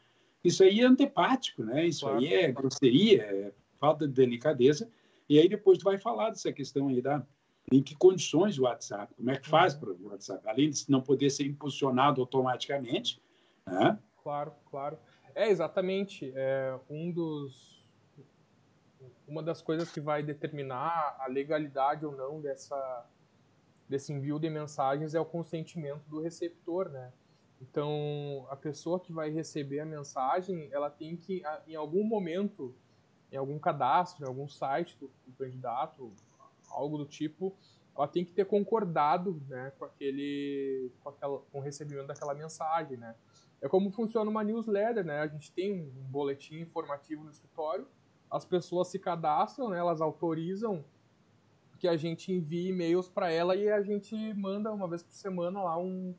Isso aí é antipático, né? Isso aí é grosseria, é falta de delicadeza. E aí depois tu vai falar dessa questão aí em que condições o WhatsApp, como é que faz para o WhatsApp, além de não poder ser impulsionado automaticamente, né? Claro, claro. Exatamente. Uma das coisas que vai determinar a legalidade ou não desse envio de mensagens é o consentimento do receptor, né? Então, a pessoa que vai receber a mensagem, ela tem que, em algum momento, em algum cadastro, em algum site do candidato, algo do tipo, ela tem que ter concordado, né, com o recebimento daquela mensagem, né? É como funciona uma newsletter, né? A gente tem um boletim informativo no escritório, as pessoas se cadastram, né, elas autorizam que a gente envie e-mails para ela e a gente manda uma vez por semana lá um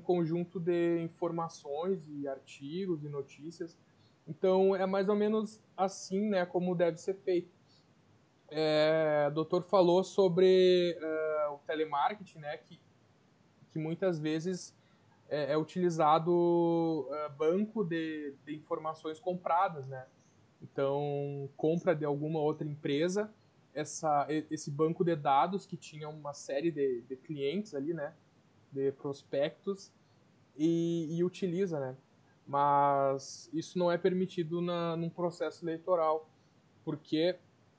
conjunto de informações e artigos e notícias. Então é mais ou menos assim, né, como deve ser feito. O doutor falou sobre o telemarketing, né, que muitas vezes é utilizado banco de informações compradas, né? Então, compra de alguma outra empresa esse banco de dados que tinha uma série de clientes ali, né? De prospectos e utiliza, né? Mas isso não é permitido num processo eleitoral, porque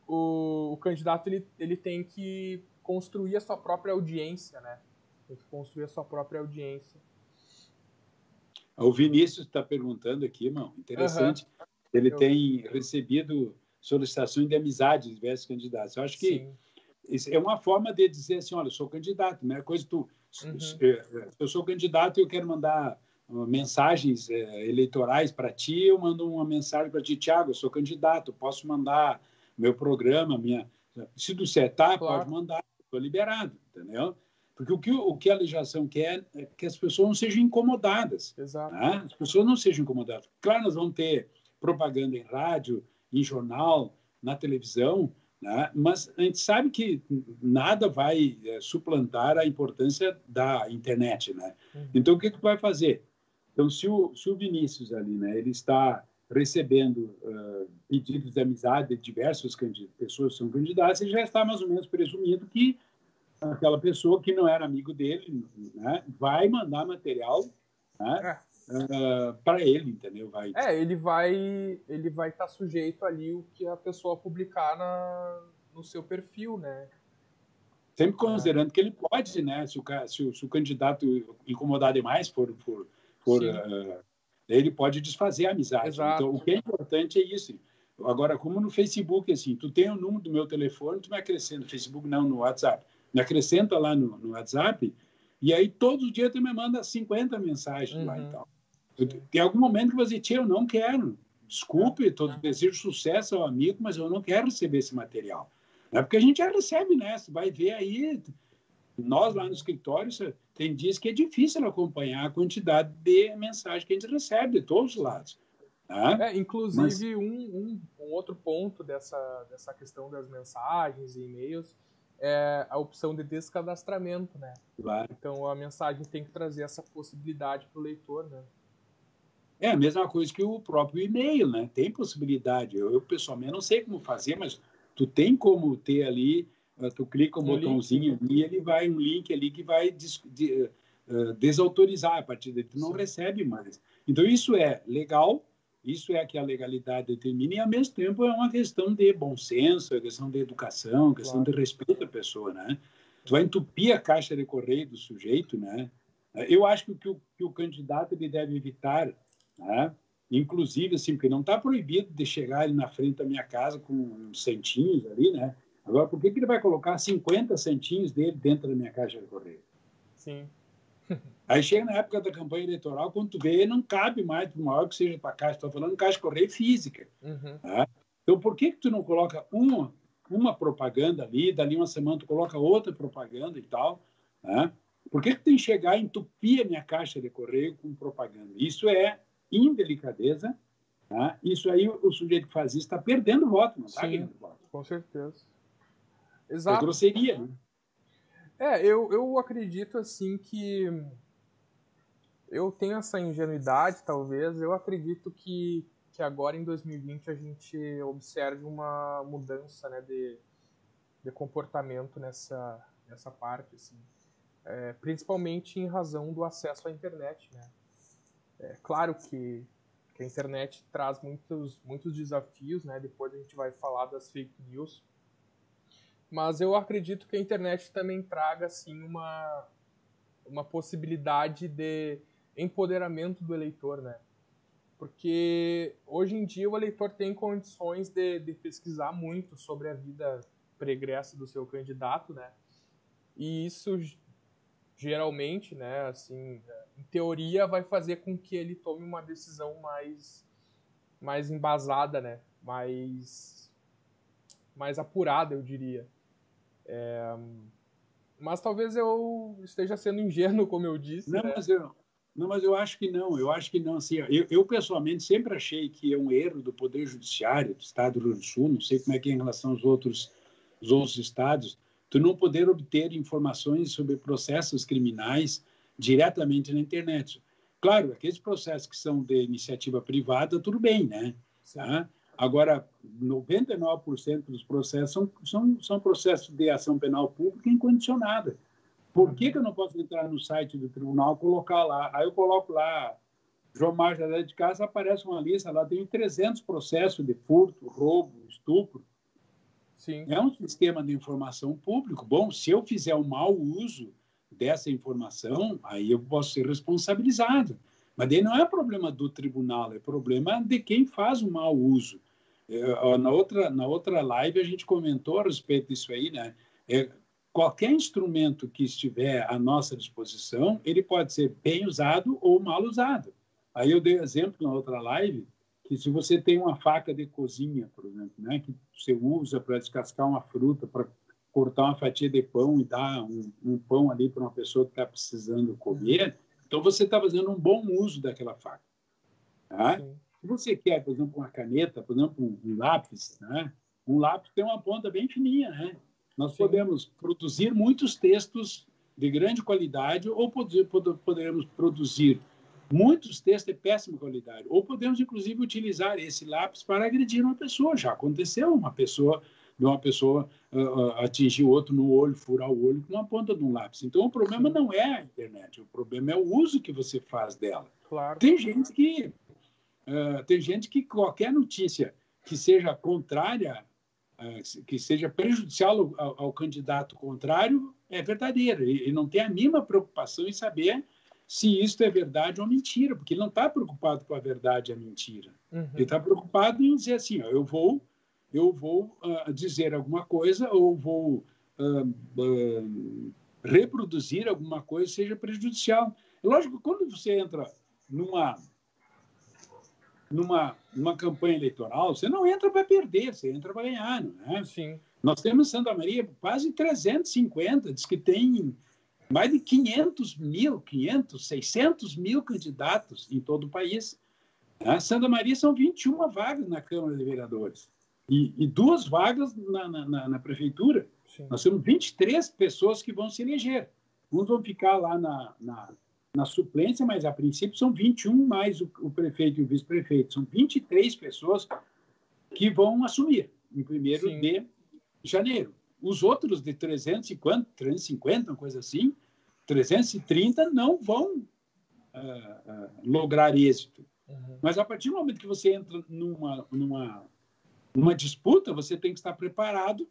o candidato ele tem que construir a sua própria audiência, né? Tem que construir a sua própria audiência. O Vinícius está perguntando aqui, irmão, interessante. Ele tem recebido solicitações de amizade de diversos candidatos. Eu acho que isso é uma forma de dizer assim, olha, eu sou candidato, né? Coisa tu, eu sou candidato e eu quero mandar mensagens eleitorais para ti, eu mando uma mensagem para ti, Thiago, eu sou candidato, posso mandar meu programa, se tu setar, pode mandar, estou liberado, entendeu? Porque o que a legislação quer é que as pessoas não sejam incomodadas. Exato. Né? As pessoas não sejam incomodadas. Claro, nós vamos ter propaganda em rádio, em jornal, na televisão, né? Mas a gente sabe que nada vai suplantar a importância da internet. Né? Então, o que tu vai fazer? Então, se o Vinícius ali, né, ele está recebendo pedidos de amizade de diversas pessoas que são candidatas, ele já está mais ou menos presumindo que aquela pessoa que não era amigo dele, né, vai mandar material, né, para ele, entendeu? Ele vai estar sujeito ali o que a pessoa publicar no seu perfil, né? Sempre considerando que ele pode, né, se o candidato incomodar demais ele pode desfazer a amizade. Exato. Então, o que é importante é isso. Agora, como no Facebook, assim, tu tem o número do meu telefone, tu me acrescenta, no Facebook não, no WhatsApp, me acrescenta lá no WhatsApp, e aí todos os dias tu me manda 50 mensagens lá e tal. Tem algum momento que você diz, eu não quero, desculpe, desejo sucesso ao amigo, mas eu não quero receber esse material. Não é porque a gente já recebe, né? Você vai ver aí, nós lá no escritório, tem dias que é difícil acompanhar a quantidade de mensagens que a gente recebe de todos os lados. Né? Inclusive, um outro ponto dessa questão das mensagens e e-mails é a opção de descadastramento, né? Claro. Então, a mensagem tem que trazer essa possibilidade para o leitor, né? É a mesma coisa que o próprio e-mail, né? Tem possibilidade. Eu pessoalmente não sei como fazer, mas tu tem como ter ali, tu clica um botãozinho ali, ele vai um link ali que vai desautorizar a partir daí, tu não recebe mais. Então isso é legal, Isso é que a legalidade determina e, ao mesmo tempo, é uma questão de bom senso, é questão de educação, é questão de respeito à pessoa, né? Tu vai entupir a caixa de correio do sujeito, né? Eu acho que o candidato ele deve evitar, né? Inclusive, assim, porque não está proibido de chegar ali na frente da minha casa com uns centinhos ali, né? Agora, por que ele vai colocar 50 centinhos dele dentro da minha caixa de correio? Sim. Aí chega na época da campanha eleitoral, quando tu vê, não cabe mais, por maior que seja a tua caixa. Estou falando caixa de correio física. Tá? Então, por que tu não coloca uma propaganda ali, dali uma semana tu coloca outra propaganda e tal? Tá? Por que tu tem que chegar e entupir a minha caixa de correio com propaganda? Isso é indelicadeza. Tá? Isso aí, o sujeito que faz isso está perdendo voto, não está ganhando voto. Com certeza. Exato. É grosseria, né? Eu acredito, assim, que eu tenho essa ingenuidade, talvez. Eu acredito que agora, em 2020, a gente observe uma mudança, né, de comportamento nessa parte, assim. Principalmente em razão do acesso à internet, né? É claro que a internet traz muitos desafios, né? Depois a gente vai falar das fake news. Mas eu acredito que a internet também traga, assim, uma possibilidade de empoderamento do eleitor, né? Porque hoje em dia o eleitor tem condições de pesquisar muito sobre a vida pregressa do seu candidato, né? E isso geralmente, né, assim, em teoria vai fazer com que ele tome uma decisão mais embasada, né? Mais apurada, eu diria. Mas talvez eu esteja sendo ingênuo, como eu disse. Não, né? mas eu acho que não. Eu acho que não. Assim, eu pessoalmente sempre achei que é um erro do Poder Judiciário do Estado do Rio Grande do Sul, não sei como é que é em relação aos outros estados, tu não poder obter informações sobre processos criminais diretamente na internet. Claro, aqueles processos que são de iniciativa privada, tudo bem, né? Tá? Agora, 99% dos processos são processos de ação penal pública incondicionada. Por que eu não posso entrar no site do tribunal, colocar lá? Aí eu coloco lá, João Marcos José de Casa, aparece uma lista, lá tem 300 processos de furto, roubo, estupro. Sim. É um sistema de informação público. Bom, se eu fizer um mau uso dessa informação, aí eu posso ser responsabilizado. Mas daí não é problema do tribunal, é problema de quem faz o mau uso. Na outra live a gente comentou a respeito disso aí, né? Qualquer instrumento que estiver à nossa disposição, ele pode ser bem usado ou mal usado. Aí eu dei exemplo na outra live que se você tem uma faca de cozinha, por exemplo, né, que você usa para descascar uma fruta, para cortar uma fatia de pão e dar um pão ali para uma pessoa que está precisando comer, então você está fazendo um bom uso daquela faca. Tá? Se você quer, por exemplo, uma caneta, por exemplo, um lápis, né? Um lápis tem uma ponta bem fininha, né? Nós podemos produzir muitos textos de grande qualidade ou poderemos produzir muitos textos de péssima qualidade. Ou podemos, inclusive, utilizar esse lápis para agredir uma pessoa. Já aconteceu uma pessoa atingir outro no olho, furar o olho com uma ponta de um lápis. Então, o problema não é a internet, o problema é o uso que você faz dela. Claro. Tem gente que qualquer notícia que seja contrária, que seja prejudicial ao candidato contrário, é verdadeira. Ele não tem a mínima preocupação em saber se isso é verdade ou mentira, porque ele não está preocupado com a verdade e a mentira. Ele está preocupado em dizer assim, ó, eu vou dizer alguma coisa ou vou reproduzir alguma coisa que seja prejudicial. Lógico, quando você entra numa campanha eleitoral, você não entra para perder, você entra para ganhar, não é? Sim. Nós temos em Santa Maria quase 350, diz que tem mais de 600 mil candidatos em todo o país. Santa Maria são 21 vagas na Câmara de Vereadores e 2 vagas na Prefeitura. Sim. Nós temos 23 pessoas que vão se eleger. Uns vão ficar lá na suplência, mas a princípio são 21 mais o prefeito e o vice-prefeito. São 23 pessoas que vão assumir em 1º de janeiro. Os outros de 350, uma coisa assim, 330 não vão lograr êxito. Mas a partir do momento que você entra numa disputa, você tem que estar preparado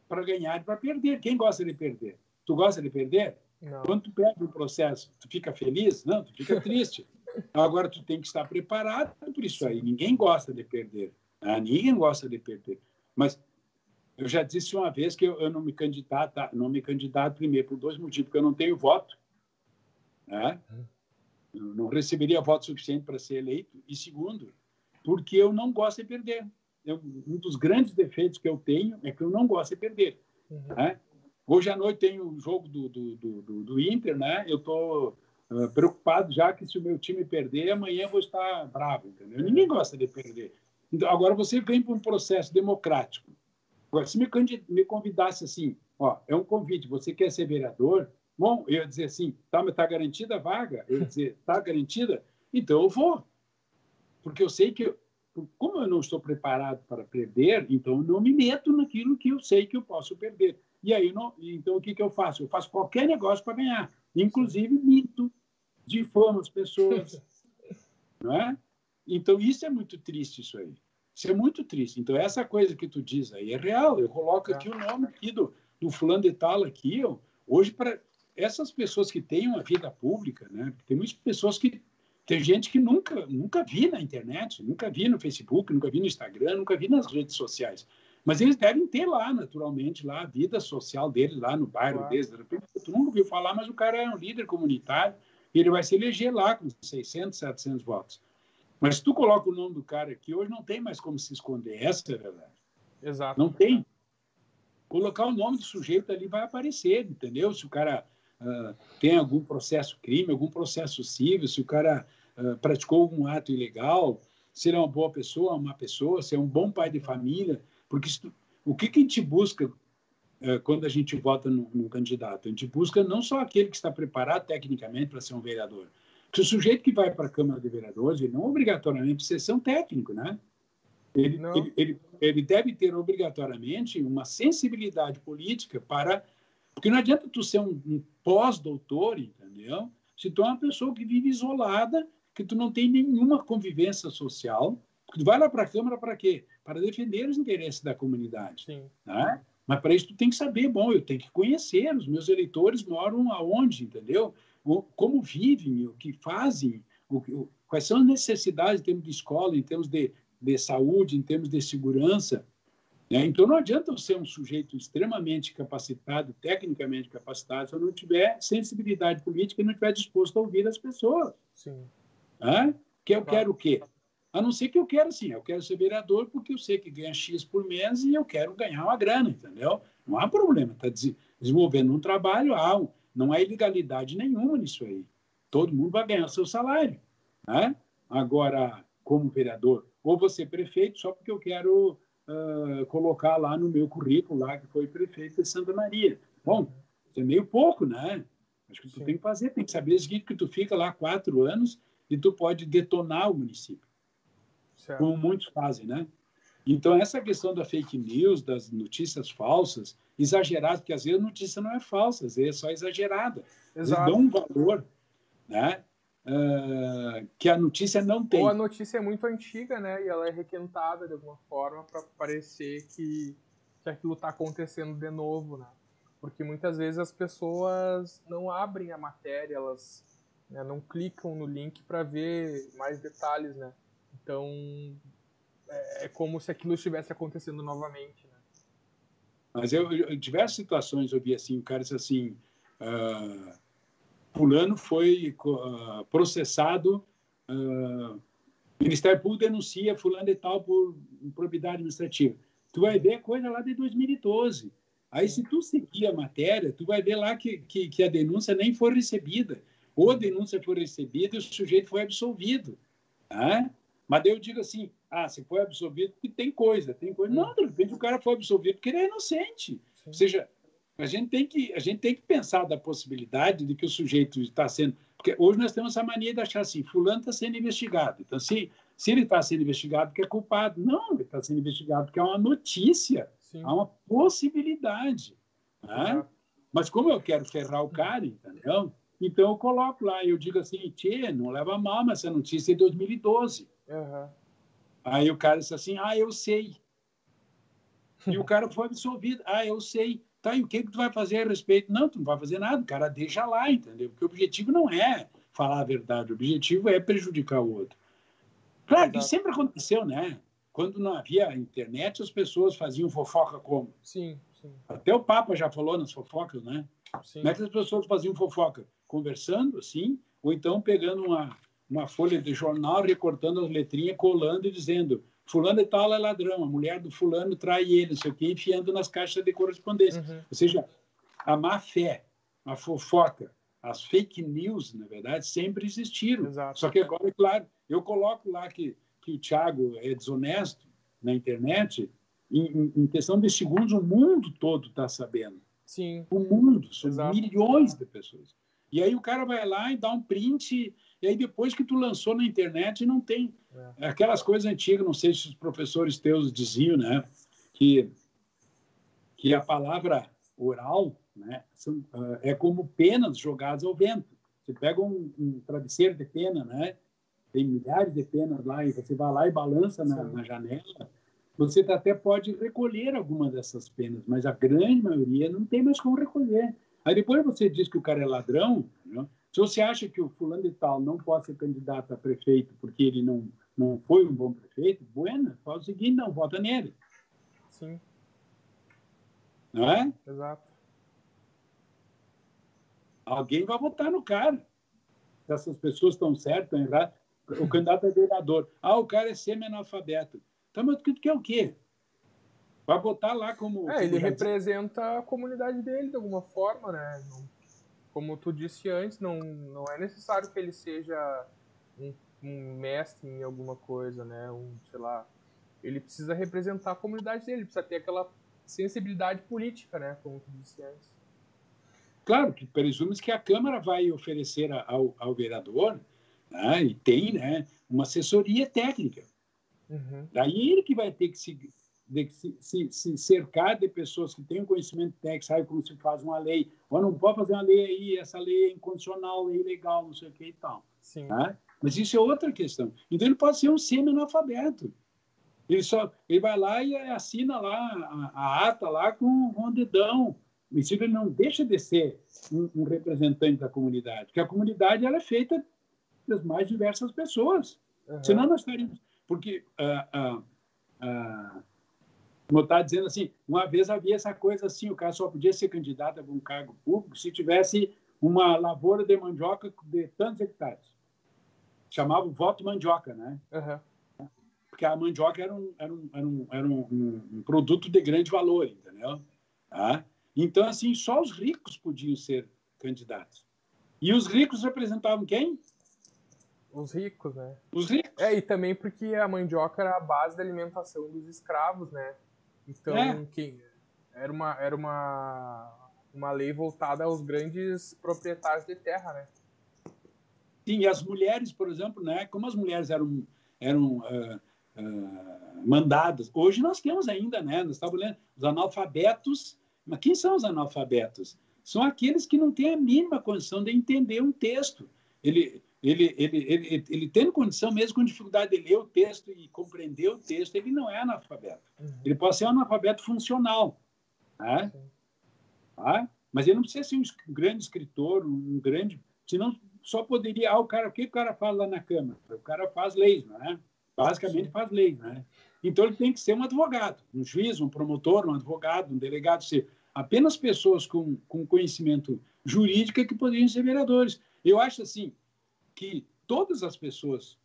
para ganhar e para perder. Quem gosta de perder? Tu gosta de perder? Não. Quando tu perde um processo, tu fica feliz? Não, tu fica triste. Agora, tu tem que estar preparado por isso aí. Ninguém gosta de perder. Ninguém gosta de perder. Mas eu já disse uma vez que eu não me candidato primeiro por 2 motivos. Porque eu não tenho voto. Né? Eu não receberia voto suficiente para ser eleito. E segundo, porque eu não gosto de perder. Um dos grandes defeitos que eu tenho é que eu não gosto de perder. Né? Hoje à noite tem o jogo do Inter, né? Eu estou preocupado já que se o meu time perder, amanhã eu vou estar bravo, entendeu? Ninguém gosta de perder. Então, agora você vem para um processo democrático. Agora, se me convidasse assim, é um convite, você quer ser vereador? Bom, eu ia dizer assim, tá garantida a vaga? Eu ia dizer, tá garantida? Então eu vou. Porque eu sei que, como eu não estou preparado para perder, então eu não me meto naquilo que eu sei que eu posso perder. E aí, então, o que eu faço? Eu faço qualquer negócio para ganhar. Inclusive, minto, difamo as pessoas. Não é? Então, isso é muito triste, isso aí. Isso é muito triste. Então, essa coisa que tu diz aí é real. Eu coloco aqui o nome aqui do fulano de tal aqui. Hoje, para essas pessoas que têm uma vida pública, né? Tem muitas pessoas que... Tem gente que nunca vi na internet, nunca vi no Facebook, nunca vi no Instagram, nunca vi nas redes sociais. Mas eles devem ter lá, naturalmente, lá a vida social deles, lá no bairro deles. De repente, tu nunca ouviu falar, mas o cara é um líder comunitário e ele vai se eleger lá com 600, 700 votos. Mas se tu coloca o nome do cara aqui, hoje não tem mais como se esconder. Essa é a verdade. Exato. Não tem. Colocar o nome do sujeito ali vai aparecer, entendeu? Se o cara tem algum processo crime, algum processo civil, se o cara praticou algum ato ilegal, se ele é uma boa pessoa, uma má pessoa, se é um bom pai de família. Porque o que a gente busca quando a gente vota no candidato? A gente busca não só aquele que está preparado tecnicamente para ser um vereador. Porque o sujeito que vai para a Câmara de Vereadores, ele não obrigatoriamente precisa ser um técnico, né? Ele deve ter obrigatoriamente uma sensibilidade política para... Porque não adianta tu ser um pós-doutor, entendeu? Se tu é uma pessoa que vive isolada, que tu não tem nenhuma convivência social, tu vai lá para a Câmara para quê? Para defender os interesses da comunidade. Sim. Né? Mas para isso tu tem que saber, eu tenho que conhecer, os meus eleitores moram aonde, entendeu? Como vivem, o que fazem, quais são as necessidades em termos de escola, em termos de saúde, em termos de segurança. Né? Então, não adianta eu ser um sujeito extremamente capacitado, tecnicamente capacitado, se eu não tiver sensibilidade política e não estiver disposto a ouvir as pessoas. Sim. Que eu quero o quê? A não ser que eu quero, assim, eu quero ser vereador porque eu sei que ganha X por mês e eu quero ganhar uma grana, entendeu? Não há problema, está desenvolvendo um trabalho, não há ilegalidade nenhuma nisso aí. Todo mundo vai ganhar seu salário. Né? Agora, como vereador, ou você prefeito só porque eu quero colocar lá no meu currículo lá que foi prefeito de Santa Maria. Bom, isso é meio pouco, né? Acho que tu tem que fazer, tem que saber o seguinte, que tu fica lá 4 anos e tu pode detonar o município. Certo. Como muitos fazem, né? Então, essa questão da fake news, das notícias falsas, exageradas, porque às vezes a notícia não é falsa, às vezes é só exagerada. Eles dão um valor, né? Que a notícia não tem. Ou a notícia é muito antiga, né? E ela é requentada de alguma forma para parecer que aquilo está acontecendo de novo, né? Porque muitas vezes as pessoas não abrem a matéria, elas não clicam no link para ver mais detalhes, né? Então é como se aquilo estivesse acontecendo novamente, né? Mas em diversas situações eu vi assim, o cara disse assim, fulano foi processado, o Ministério Público denuncia fulano de tal por improbidade administrativa. Tu vai ver a coisa lá de 2012. Aí, se tu seguir a matéria, tu vai ver lá que a denúncia nem foi recebida. Ou a denúncia foi recebida e o sujeito foi absolvido. Tá? Mas daí eu digo assim, se foi absolvido porque tem coisa. Não, de repente o cara foi absolvido porque ele é inocente. Ou seja, a gente tem que pensar da possibilidade de que o sujeito está sendo... Porque hoje nós temos essa mania de achar assim, fulano está sendo investigado. Então, se ele está sendo investigado porque é culpado. Não, ele está sendo investigado porque é uma notícia. Sim. Há uma possibilidade. Né? Mas como eu quero ferrar o cara, entendeu? Então eu coloco lá, eu digo assim, tchê, não leva mal, mas essa notícia é de 2012. Uhum. Aí o cara disse assim, eu sei. E o cara foi absolvido. Eu sei. Tá, e o que tu vai fazer a respeito? Não, tu não vai fazer nada, o cara deixa lá, entendeu? Porque o objetivo não é falar a verdade, o objetivo é prejudicar o outro. Claro que isso sempre aconteceu, né? Quando não havia internet, as pessoas faziam fofoca como? Sim, sim. Até o Papa já falou nas fofocas, né? Sim. Como é que as pessoas faziam fofoca? Conversando, assim, ou então pegando uma folha de jornal, recortando as letrinhas, colando e dizendo fulano e tal é ladrão, a mulher do fulano trai ele, não sei o quê, enfiando nas caixas de correspondência. Uhum. Ou seja, a má-fé, a fofoca, as fake news, na verdade, sempre existiram. Exato. Só que agora, é claro, eu coloco lá que o Thiago é desonesto na internet, em questão de segundos, o mundo todo está sabendo. Sim. O mundo, são Exato. milhões de pessoas. E aí o cara vai lá e dá um print, e aí depois que tu lançou na internet, não tem aquelas coisas antigas, não sei se os professores teus diziam, né, que a palavra oral, né, é como penas jogadas ao vento. Você pega um travesseiro de pena, né, tem milhares de penas lá, e você vai lá e balança na janela, você até pode recolher algumas dessas penas, mas a grande maioria não tem mais como recolher. Aí depois você diz que o cara é ladrão, né? Se você acha que o fulano de tal não pode ser candidato a prefeito porque ele não foi um bom prefeito, bueno, faz o seguinte, não vota nele. Sim. Não é? Exato. Alguém vai votar no cara. Se essas pessoas estão certas, estão erradas, o candidato é vereador. O cara é semi-analfabeto. Então, mas tu quer o quê? Vai botar lá como... Ele representa a comunidade dele de alguma forma, né? Como tu disse antes, não é necessário que ele seja um mestre em alguma coisa, né? Sei lá. Ele precisa representar a comunidade dele, precisa ter aquela sensibilidade política, né? Como tu disse antes. Claro, que presume que a Câmara vai oferecer ao vereador, né, e tem, né, uma assessoria técnica. Uhum. Daí ele que vai ter que se cercar de pessoas que têm conhecimento técnico, sabe como se faz uma lei. Ou não pode fazer uma lei aí, essa lei é inconstitucional, é ilegal, não sei o que e tal. Sim. Né? Mas isso é outra questão. Então ele pode ser um semi-analfabeto. Ele vai lá e assina lá a ata lá com um dedão. Isso ele não deixa de ser um representante da comunidade, porque a comunidade ela é feita das mais diversas pessoas. Uhum. Senão nós estaríamos... Porque, como eu estava dizendo assim, uma vez havia essa coisa assim, o cara só podia ser candidato a algum cargo público se tivesse uma lavoura de mandioca de tantos hectares. Chamava o voto mandioca, né? Uhum. Porque a mandioca era um produto de grande valor, entendeu? Tá? Então, assim, só os ricos podiam ser candidatos. E os ricos representavam quem? Os ricos, né? Os ricos. E também porque a mandioca era a base da alimentação dos escravos, né? Então, era uma lei voltada aos grandes proprietários de terra, né? Sim, e as mulheres, por exemplo, né? Como as mulheres eram mandadas. Hoje nós temos ainda, né? Nós estamos lendo os analfabetos. Mas quem são os analfabetos? São aqueles que não têm a mínima condição de entender um texto. Ele tendo condição, mesmo com dificuldade de ler o texto e compreender o texto, ele não é analfabeto. Uhum. Ele pode ser um analfabeto funcional. Tá? Tá? Mas ele não precisa ser um grande escritor, um grande... Senão só poderia... o que o cara faz lá na Câmara? O cara faz leis, não é? Basicamente faz leis, né? Então ele tem que ser um advogado, um juiz, um promotor, um advogado, um delegado, apenas pessoas com conhecimento jurídico que poderiam ser vereadores. Eu acho assim que todas as pessoas,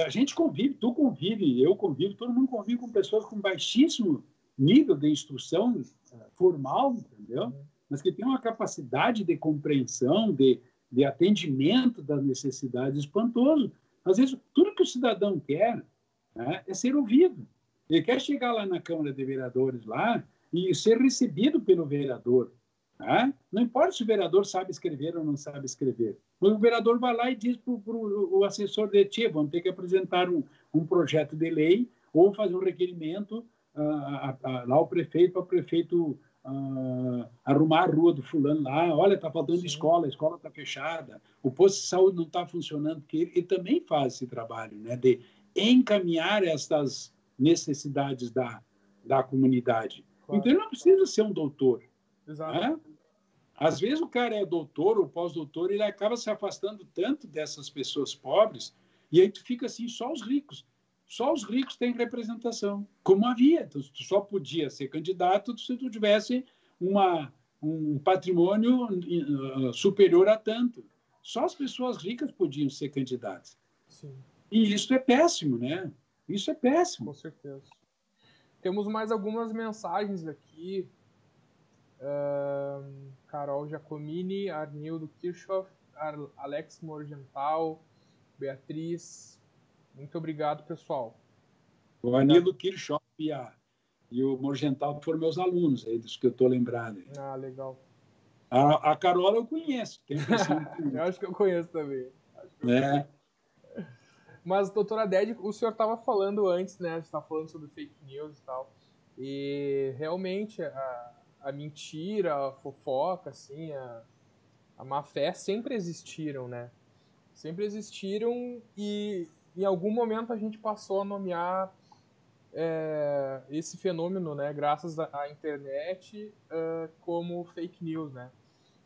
a gente convive, tu convive, eu convivo, todo mundo convive com pessoas com baixíssimo nível de instrução formal, entendeu? Mas que tem uma capacidade de compreensão, de atendimento das necessidades espantoso. Às vezes, tudo que o cidadão quer, né, é ser ouvido. Ele quer chegar lá na Câmara de Vereadores lá e ser recebido pelo vereador. Né? Não importa se o vereador sabe escrever ou não sabe escrever. O vereador vai lá e diz para o assessor de tia, vamos ter que apresentar um projeto de lei ou fazer um requerimento lá ao prefeito, para o prefeito arrumar a rua do fulano lá, olha, está faltando Sim. escola, a escola está fechada, o posto de saúde não está funcionando, porque ele também faz esse trabalho, né, de encaminhar estas necessidades da comunidade. Claro. Então, ele não precisa ser um doutor. Exato. Né? Às vezes, o cara é doutor ou pós-doutor, ele acaba se afastando tanto dessas pessoas pobres, e aí tu fica assim, só os ricos. Só os ricos têm representação, como havia. Tu só podia ser candidato se tu tivesse um patrimônio superior a tanto. Só as pessoas ricas podiam ser candidatas. Sim. E isso é péssimo, né? Isso é péssimo. Com certeza. Temos mais algumas mensagens aqui. Carol Giacomini, Arnildo Kirchhoff, Alex Morgental, Beatriz. Muito obrigado, pessoal. O Arnildo Kirchhoff e o Morgental foram meus alunos, aí, dos que eu estou lembrado. Ah, legal. A Carol eu conheço. Tenho eu acho que eu conheço também. Mas, doutora Ded, o senhor estava falando antes, né? A gente estava falando sobre fake news e tal. E realmente a mentira, a fofoca, assim, a má fé sempre existiram, né? Sempre existiram e em algum momento a gente passou a nomear esse fenômeno, né? Graças à internet, como fake news, né?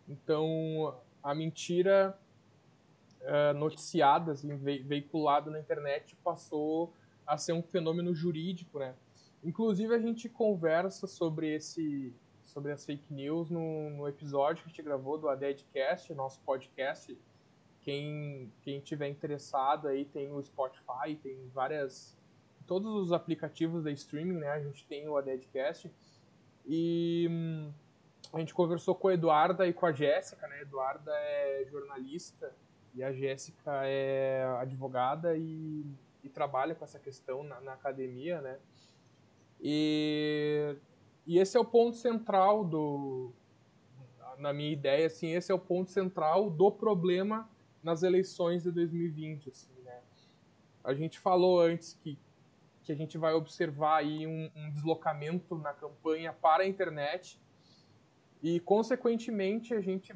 Então, a mentira noticiada, assim, veiculada na internet passou a ser um fenômeno jurídico, né? Inclusive, a gente conversa sobre as fake news no episódio que a gente gravou do ADEDcast, nosso podcast. Quem tiver interessado aí tem o Spotify, tem todos os aplicativos da streaming, né? A gente tem o ADEDcast. E a gente conversou com a Eduarda e com a Jéssica, né? A Eduarda é jornalista e a Jéssica é advogada e trabalha com essa questão na academia, né? E esse é o ponto central na minha ideia, assim, esse é o ponto central do problema nas eleições de 2020, assim, né? A gente falou antes que a gente vai observar aí um deslocamento na campanha para a internet e, consequentemente, a gente,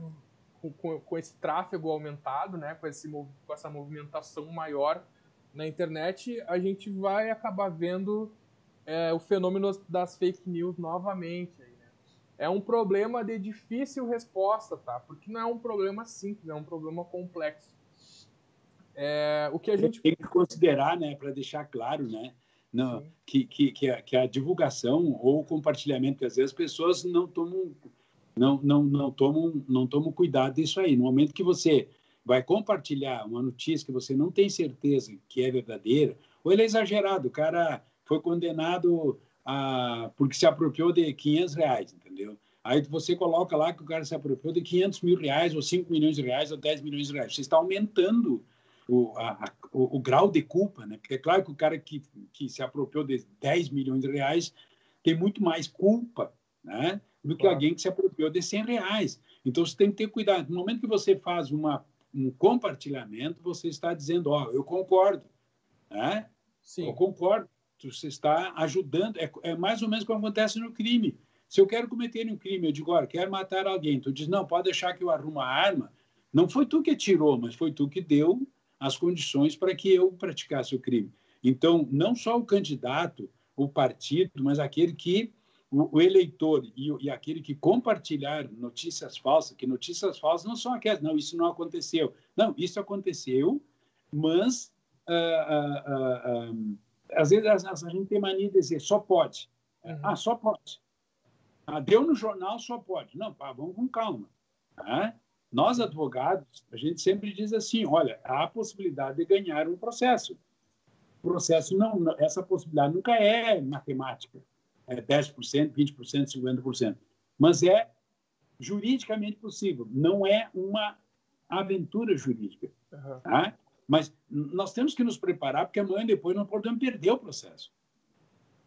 com esse tráfego aumentado, né, com essa movimentação maior na internet, a gente vai acabar vendo o fenômeno das fake news novamente. Aí, né? É um problema de difícil resposta, tá? Porque não é um problema simples, é um problema complexo. O que a gente tem que considerar, né, para deixar claro, né, que a divulgação ou o compartilhamento, que às vezes as pessoas não tomam cuidado disso aí. No momento que você vai compartilhar uma notícia que você não tem certeza que é verdadeira, ou ele é exagerado, o cara foi condenado porque se apropriou de R$500, entendeu? Aí você coloca lá que o cara se apropriou de R$500 mil, ou R$5 milhões, ou R$10 milhões. Você está aumentando o grau de culpa, né? Porque é claro que o cara que se apropriou de R$10 milhões tem muito mais culpa, né, do que alguém que se apropriou de R$100. Então, você tem que ter cuidado. No momento que você faz um compartilhamento, você está dizendo, eu concordo, né? Sim. Eu concordo. Você está ajudando. É mais ou menos como acontece no crime. Se eu quero cometer um crime, eu digo, quero matar alguém. Tu diz, não, pode deixar que eu arrumo a arma. Não foi tu que atirou, mas foi tu que deu as condições para que eu praticasse o crime. Então, não só o candidato, o partido, mas aquele que o eleitor e aquele que compartilhar notícias falsas, que notícias falsas não são aquelas, não, isso não aconteceu. Não, isso aconteceu, mas às vezes a gente tem mania de dizer só pode. Só pode. Deu no jornal, só pode. Não, vamos com calma. Nós, advogados, a gente sempre diz assim, olha, há a possibilidade de ganhar um processo. O processo, essa possibilidade nunca é matemática. É 10%, 20%, 50%. Mas é juridicamente possível. Não é uma aventura jurídica. Tá? Mas nós temos que nos preparar, porque amanhã depois nós podemos perder o processo.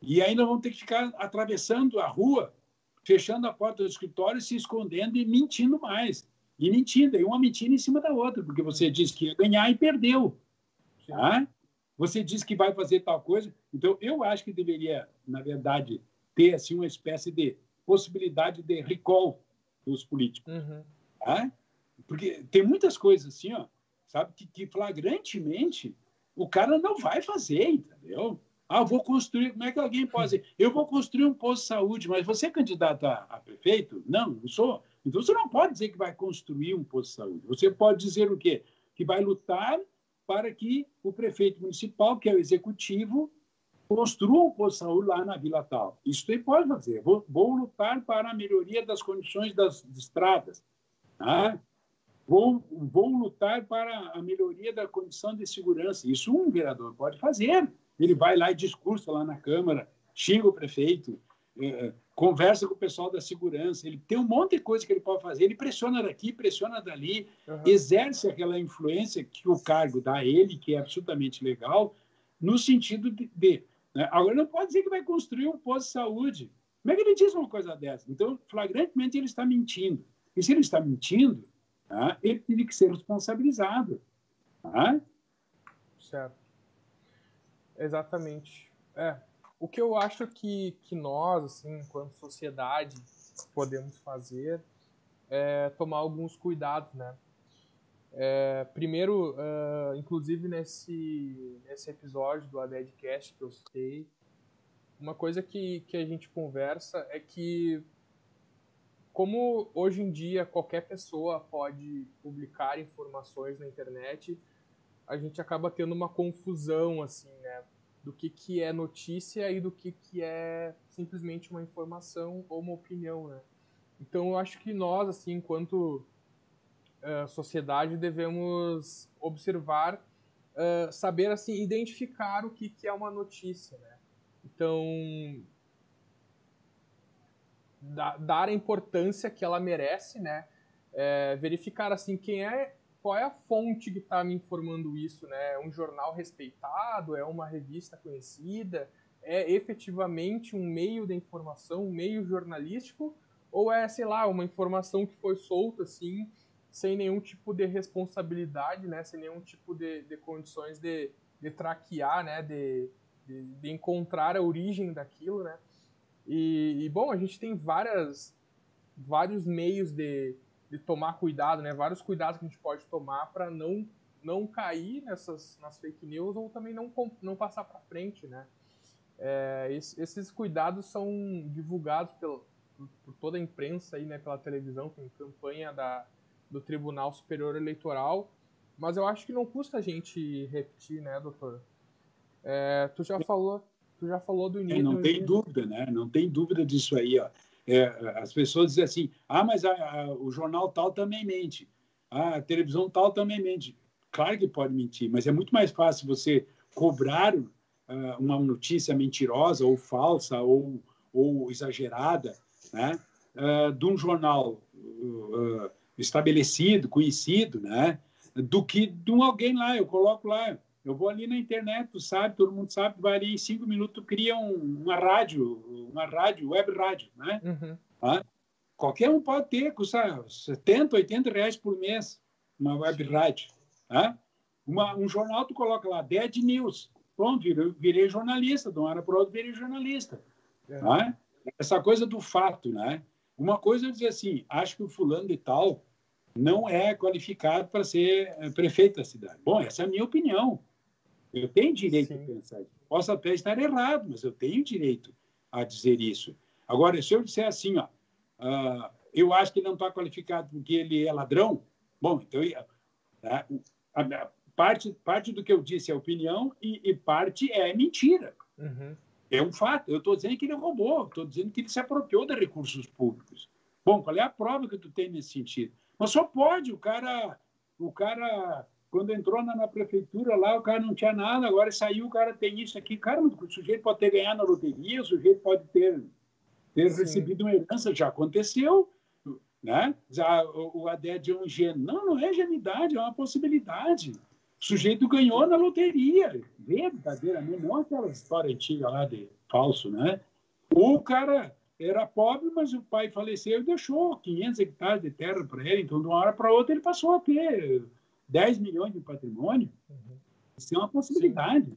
E aí nós vamos ter que ficar atravessando a rua, fechando a porta do escritório, se escondendo e mentindo mais. E mentindo, e uma mentira em cima da outra, porque você disse que ia ganhar e perdeu. Tá? Você disse que vai fazer tal coisa. Então, eu acho que deveria, na verdade, ter assim, uma espécie de possibilidade de recall dos políticos. Uhum. Tá? Porque tem muitas coisas assim, ó, sabe, que flagrantemente o cara não vai fazer, entendeu? Ah, eu vou construir. Como é que alguém pode dizer? Eu vou construir um posto de saúde, mas você é candidato a prefeito? Não, não sou. Então você não pode dizer que vai construir um posto de saúde. Você pode dizer o quê? Que vai lutar para que o prefeito municipal, que é o executivo, construa um posto de saúde lá na Vila tal. Isso ele pode fazer. Vou lutar para a melhoria das condições das estradas. Tá? Vou lutar para a melhoria da condição de segurança. Isso um vereador pode fazer. Ele vai lá e discursa lá na Câmara, xinga o prefeito, conversa com o pessoal da segurança. Ele tem um monte de coisa que ele pode fazer. Ele pressiona daqui, pressiona dali, exerce aquela influência que o cargo dá a ele, que é absolutamente legal, no sentido de né? Agora, não pode dizer que vai construir um posto de saúde. Como é que ele diz uma coisa dessa? Então, flagrantemente, ele está mentindo. E se ele está mentindo, tá? Ele teria que ser responsabilizado. Tá? Certo. Exatamente. O que eu acho que nós, assim, enquanto sociedade, podemos fazer é tomar alguns cuidados, né? Primeiro, inclusive nesse episódio do ADEDcast que eu citei, uma coisa que a gente conversa é que, como hoje em dia qualquer pessoa pode publicar informações na internet, a gente acaba tendo uma confusão, assim, né? Do que é notícia e do que é simplesmente uma informação ou uma opinião, né? Então eu acho que nós, assim, enquanto sociedade, devemos observar, saber, assim, identificar o que é uma notícia, né? Então, dar a importância que ela merece, né? Verificar, assim, qual é a fonte que está me informando isso, né? É um jornal respeitado? É uma revista conhecida? É efetivamente um meio de informação, um meio jornalístico? Ou é, sei lá, uma informação que foi solta, assim, sem nenhum tipo de responsabilidade, né? Sem nenhum tipo de condições de traquear, né? De encontrar a origem daquilo, né? Bom, a gente tem vários meios de tomar cuidado, né? Vários cuidados que a gente pode tomar para não cair nas fake news ou também não passar para frente, né? Esses cuidados são divulgados por toda a imprensa aí, né? Pela televisão, tem campanha do Tribunal Superior Eleitoral, mas eu acho que não custa a gente repetir, né, doutor? Tu já falou do início. Não tem dúvida, né? Não tem dúvida disso aí, ó. As pessoas dizem assim, mas o jornal tal também mente, a televisão tal também mente. Claro que pode mentir, mas é muito mais fácil você cobrar uma notícia mentirosa ou falsa ou exagerada, né? De um jornal estabelecido, conhecido, né? Do que de alguém lá. Eu coloco lá, eu vou ali na internet, tu sabe, todo mundo sabe, vai ali em 5 minutos, tu cria uma rádio, web rádio, né? Uhum. Qualquer um pode ter, custa 70, 80 reais por mês, uma web rádio. Tá? Um jornal, tu coloca lá, Dead News. Pronto, virei jornalista, de uma hora para outra virei jornalista. Tá? Essa coisa do fato, né? Uma coisa é dizer assim, acho que o fulano de tal não é qualificado para ser prefeito da cidade. Bom, essa é a minha opinião. Eu tenho direito a pensar isso. Posso até estar errado, mas eu tenho direito a dizer isso. Agora, se eu disser assim, eu acho que ele não está qualificado porque ele é ladrão, bom, então parte do que eu disse é opinião e parte é mentira. Uhum. É um fato. Eu estou dizendo que ele roubou, estou dizendo que ele se apropriou de recursos públicos. Bom, qual é a prova que tu tem nesse sentido? Mas só pode, o cara quando entrou na prefeitura lá, o cara não tinha nada, agora saiu, o cara tem isso aqui. Cara, o sujeito pode ter ganhado na loteria, o sujeito pode ter recebido uma herança, já aconteceu, né? O ADED é um gênio. Não é ingenuidade, é uma possibilidade. O sujeito ganhou na loteria, verdadeiramente, não aquela história antiga lá de falso, né? Ou o cara era pobre, mas o pai faleceu e deixou 500 hectares de terra para ele, então de uma hora para outra ele passou a ter 10 milhões de patrimônio. Isso é uma possibilidade.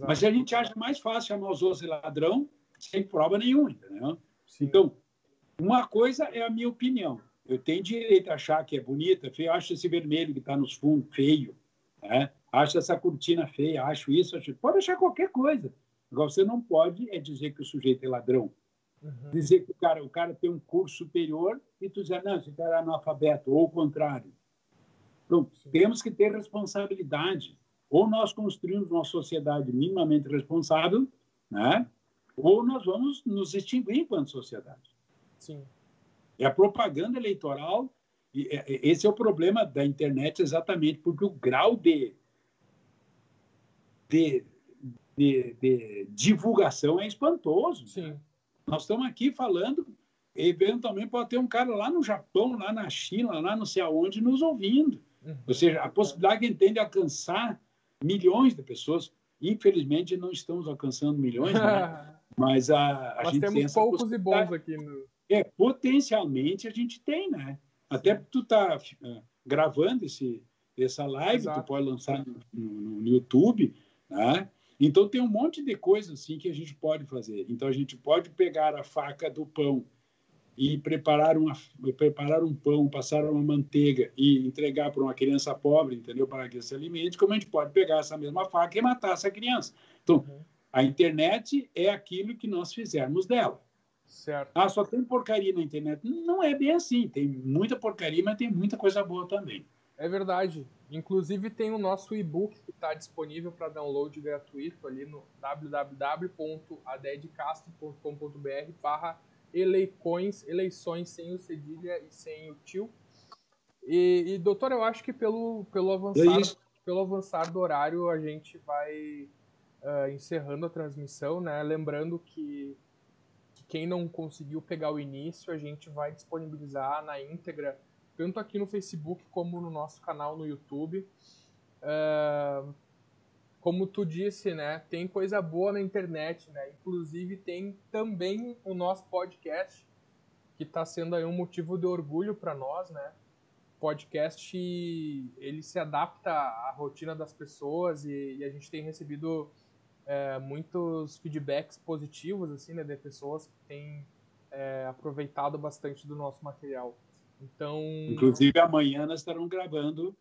Mas a gente acha mais fácil chamar os outros de ladrão sem prova nenhuma, entendeu? Sim. Então, Uma coisa é a minha opinião. Eu tenho direito a achar que é bonita, feio. Eu acho esse vermelho que está nos fundos feio, né? Acho essa cortina feia, acho isso. Pode achar qualquer coisa. Agora, você não pode dizer que o sujeito é ladrão. Dizer que o cara tem um curso superior e tu dizer, não, esse cara é analfabeto, ou o contrário. Então, temos que ter responsabilidade. Ou nós construímos uma sociedade minimamente responsável, né? Ou nós vamos nos extinguir enquanto sociedade. Sim. É a propaganda eleitoral, e esse é o problema da internet exatamente, porque o grau de divulgação é espantoso. Sim. Né? Nós estamos aqui falando, eventualmente pode ter um cara lá no Japão, lá na China, lá não sei aonde, nos ouvindo. Ou seja, a possibilidade que a gente tem de alcançar milhões de pessoas, infelizmente não estamos alcançando milhões, né? Mas a gente temos tem essa poucos e bons aqui. Potencialmente a gente tem, né? Até porque tu está gravando essa live, Exato. Tu pode lançar no YouTube, né? Então tem um monte de coisas assim que a gente pode fazer. Então a gente pode pegar a faca do pão e preparar um pão, passar uma manteiga e entregar para uma criança pobre, entendeu? Para que se alimente, como a gente pode pegar essa mesma faca e matar essa criança. Então, a internet é aquilo que nós fizermos dela. Certo. Só tem porcaria na internet. Não é bem assim. Tem muita porcaria, mas tem muita coisa boa também. É verdade. Inclusive tem o nosso e-book que está disponível para download gratuito ali no www.adedcastro.com.br/eleições, eleições sem o cedilha e sem o tio. E doutor, eu acho que pelo avançar do horário a gente vai encerrando a transmissão, né? Lembrando que quem não conseguiu pegar o início, a gente vai disponibilizar na íntegra, tanto aqui no Facebook como no nosso canal no YouTube. Como tu disse, né, tem coisa boa na internet, né? Inclusive tem também o nosso podcast, que está sendo aí um motivo de orgulho para nós, né? Podcast, ele se adapta à rotina das pessoas e a gente tem recebido muitos feedbacks positivos, assim, né, de pessoas que têm aproveitado bastante do nosso material. Então, inclusive amanhã nós estaremos gravando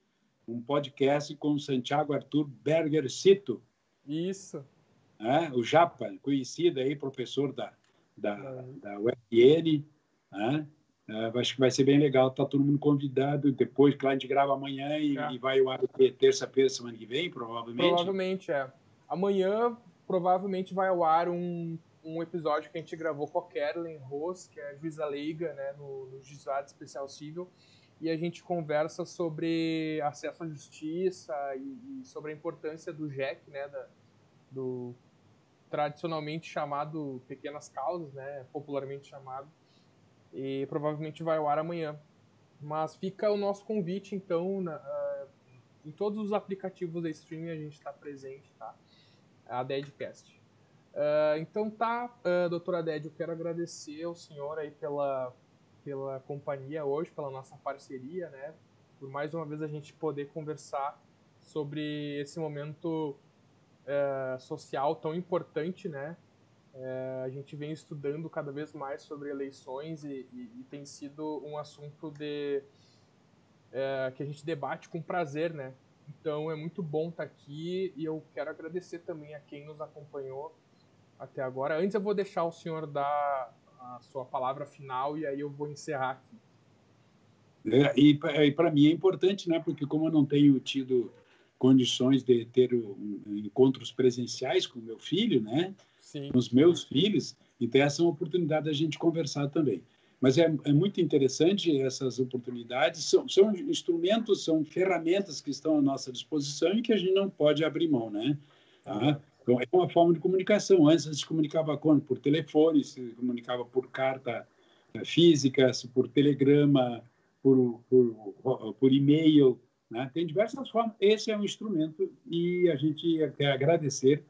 um podcast com o Santiago Arthur Berger Cito. Isso. O Japa, conhecido aí, professor da UFN. Acho que vai ser bem legal. Está todo mundo convidado. Depois, claro, a gente grava amanhã e vai ao ar terça-feira, semana que vem, provavelmente. Provavelmente, Amanhã, provavelmente, vai ao ar um episódio que a gente gravou com a Kerlin Ross, que é juíza leiga, né, no Juizado Especial Civil, e a gente conversa sobre acesso à justiça e sobre a importância do JEC, né, do tradicionalmente chamado Pequenas Causas, né, popularmente chamado, e provavelmente vai ao ar amanhã. Mas fica o nosso convite, então, em todos os aplicativos da streaming a gente está presente, tá? A Dedcast. Então tá, doutora Ded, eu quero agradecer ao senhor aí pela companhia hoje, pela nossa parceria, né? Por mais uma vez a gente poder conversar sobre esse momento social tão importante, né? A gente vem estudando cada vez mais sobre eleições e tem sido um assunto que a gente debate com prazer, né? Então é muito bom estar aqui e eu quero agradecer também a quem nos acompanhou até agora. Antes eu vou deixar o senhor dar a sua palavra final e aí eu vou encerrar aqui. E para mim é importante, né? Porque como eu não tenho tido condições de ter encontros presenciais com meu filho, né? Sim. Com os meus filhos, então essa é uma oportunidade da gente conversar também. Mas é muito interessante essas oportunidades, são instrumentos, são ferramentas que estão à nossa disposição e que a gente não pode abrir mão, né? Então, é uma forma de comunicação. Antes se comunicava por telefone, se comunicava por carta física, por telegrama, por e-mail, né? Tem diversas formas. Esse é um instrumento e a gente quer agradecer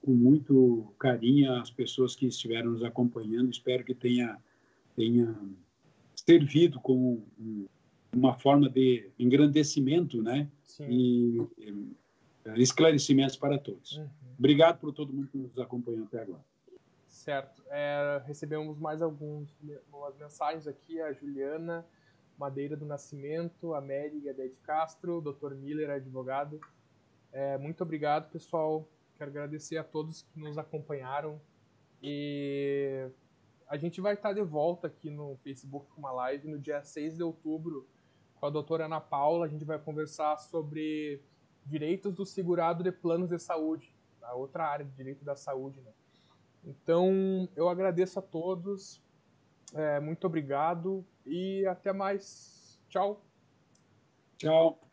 com muito carinho as pessoas que estiveram nos acompanhando. Espero que tenha servido como uma forma de engrandecimento, né? Sim. E esclarecimentos para todos. Obrigado por todo mundo que nos acompanhou até agora. Certo. Recebemos mais algumas mensagens aqui. A Juliana Madeira do Nascimento, a Mary Gadé de Castro, o Dr. Miller, advogado. Muito obrigado, pessoal. Quero agradecer a todos que nos acompanharam. E a gente vai estar de volta aqui no Facebook com uma live no dia 6 de outubro com a doutora Ana Paula. A gente vai conversar sobre direitos do segurado de planos de saúde, a outra área de direito da saúde, né? Então, eu agradeço a todos, muito obrigado e até mais. Tchau. Tchau.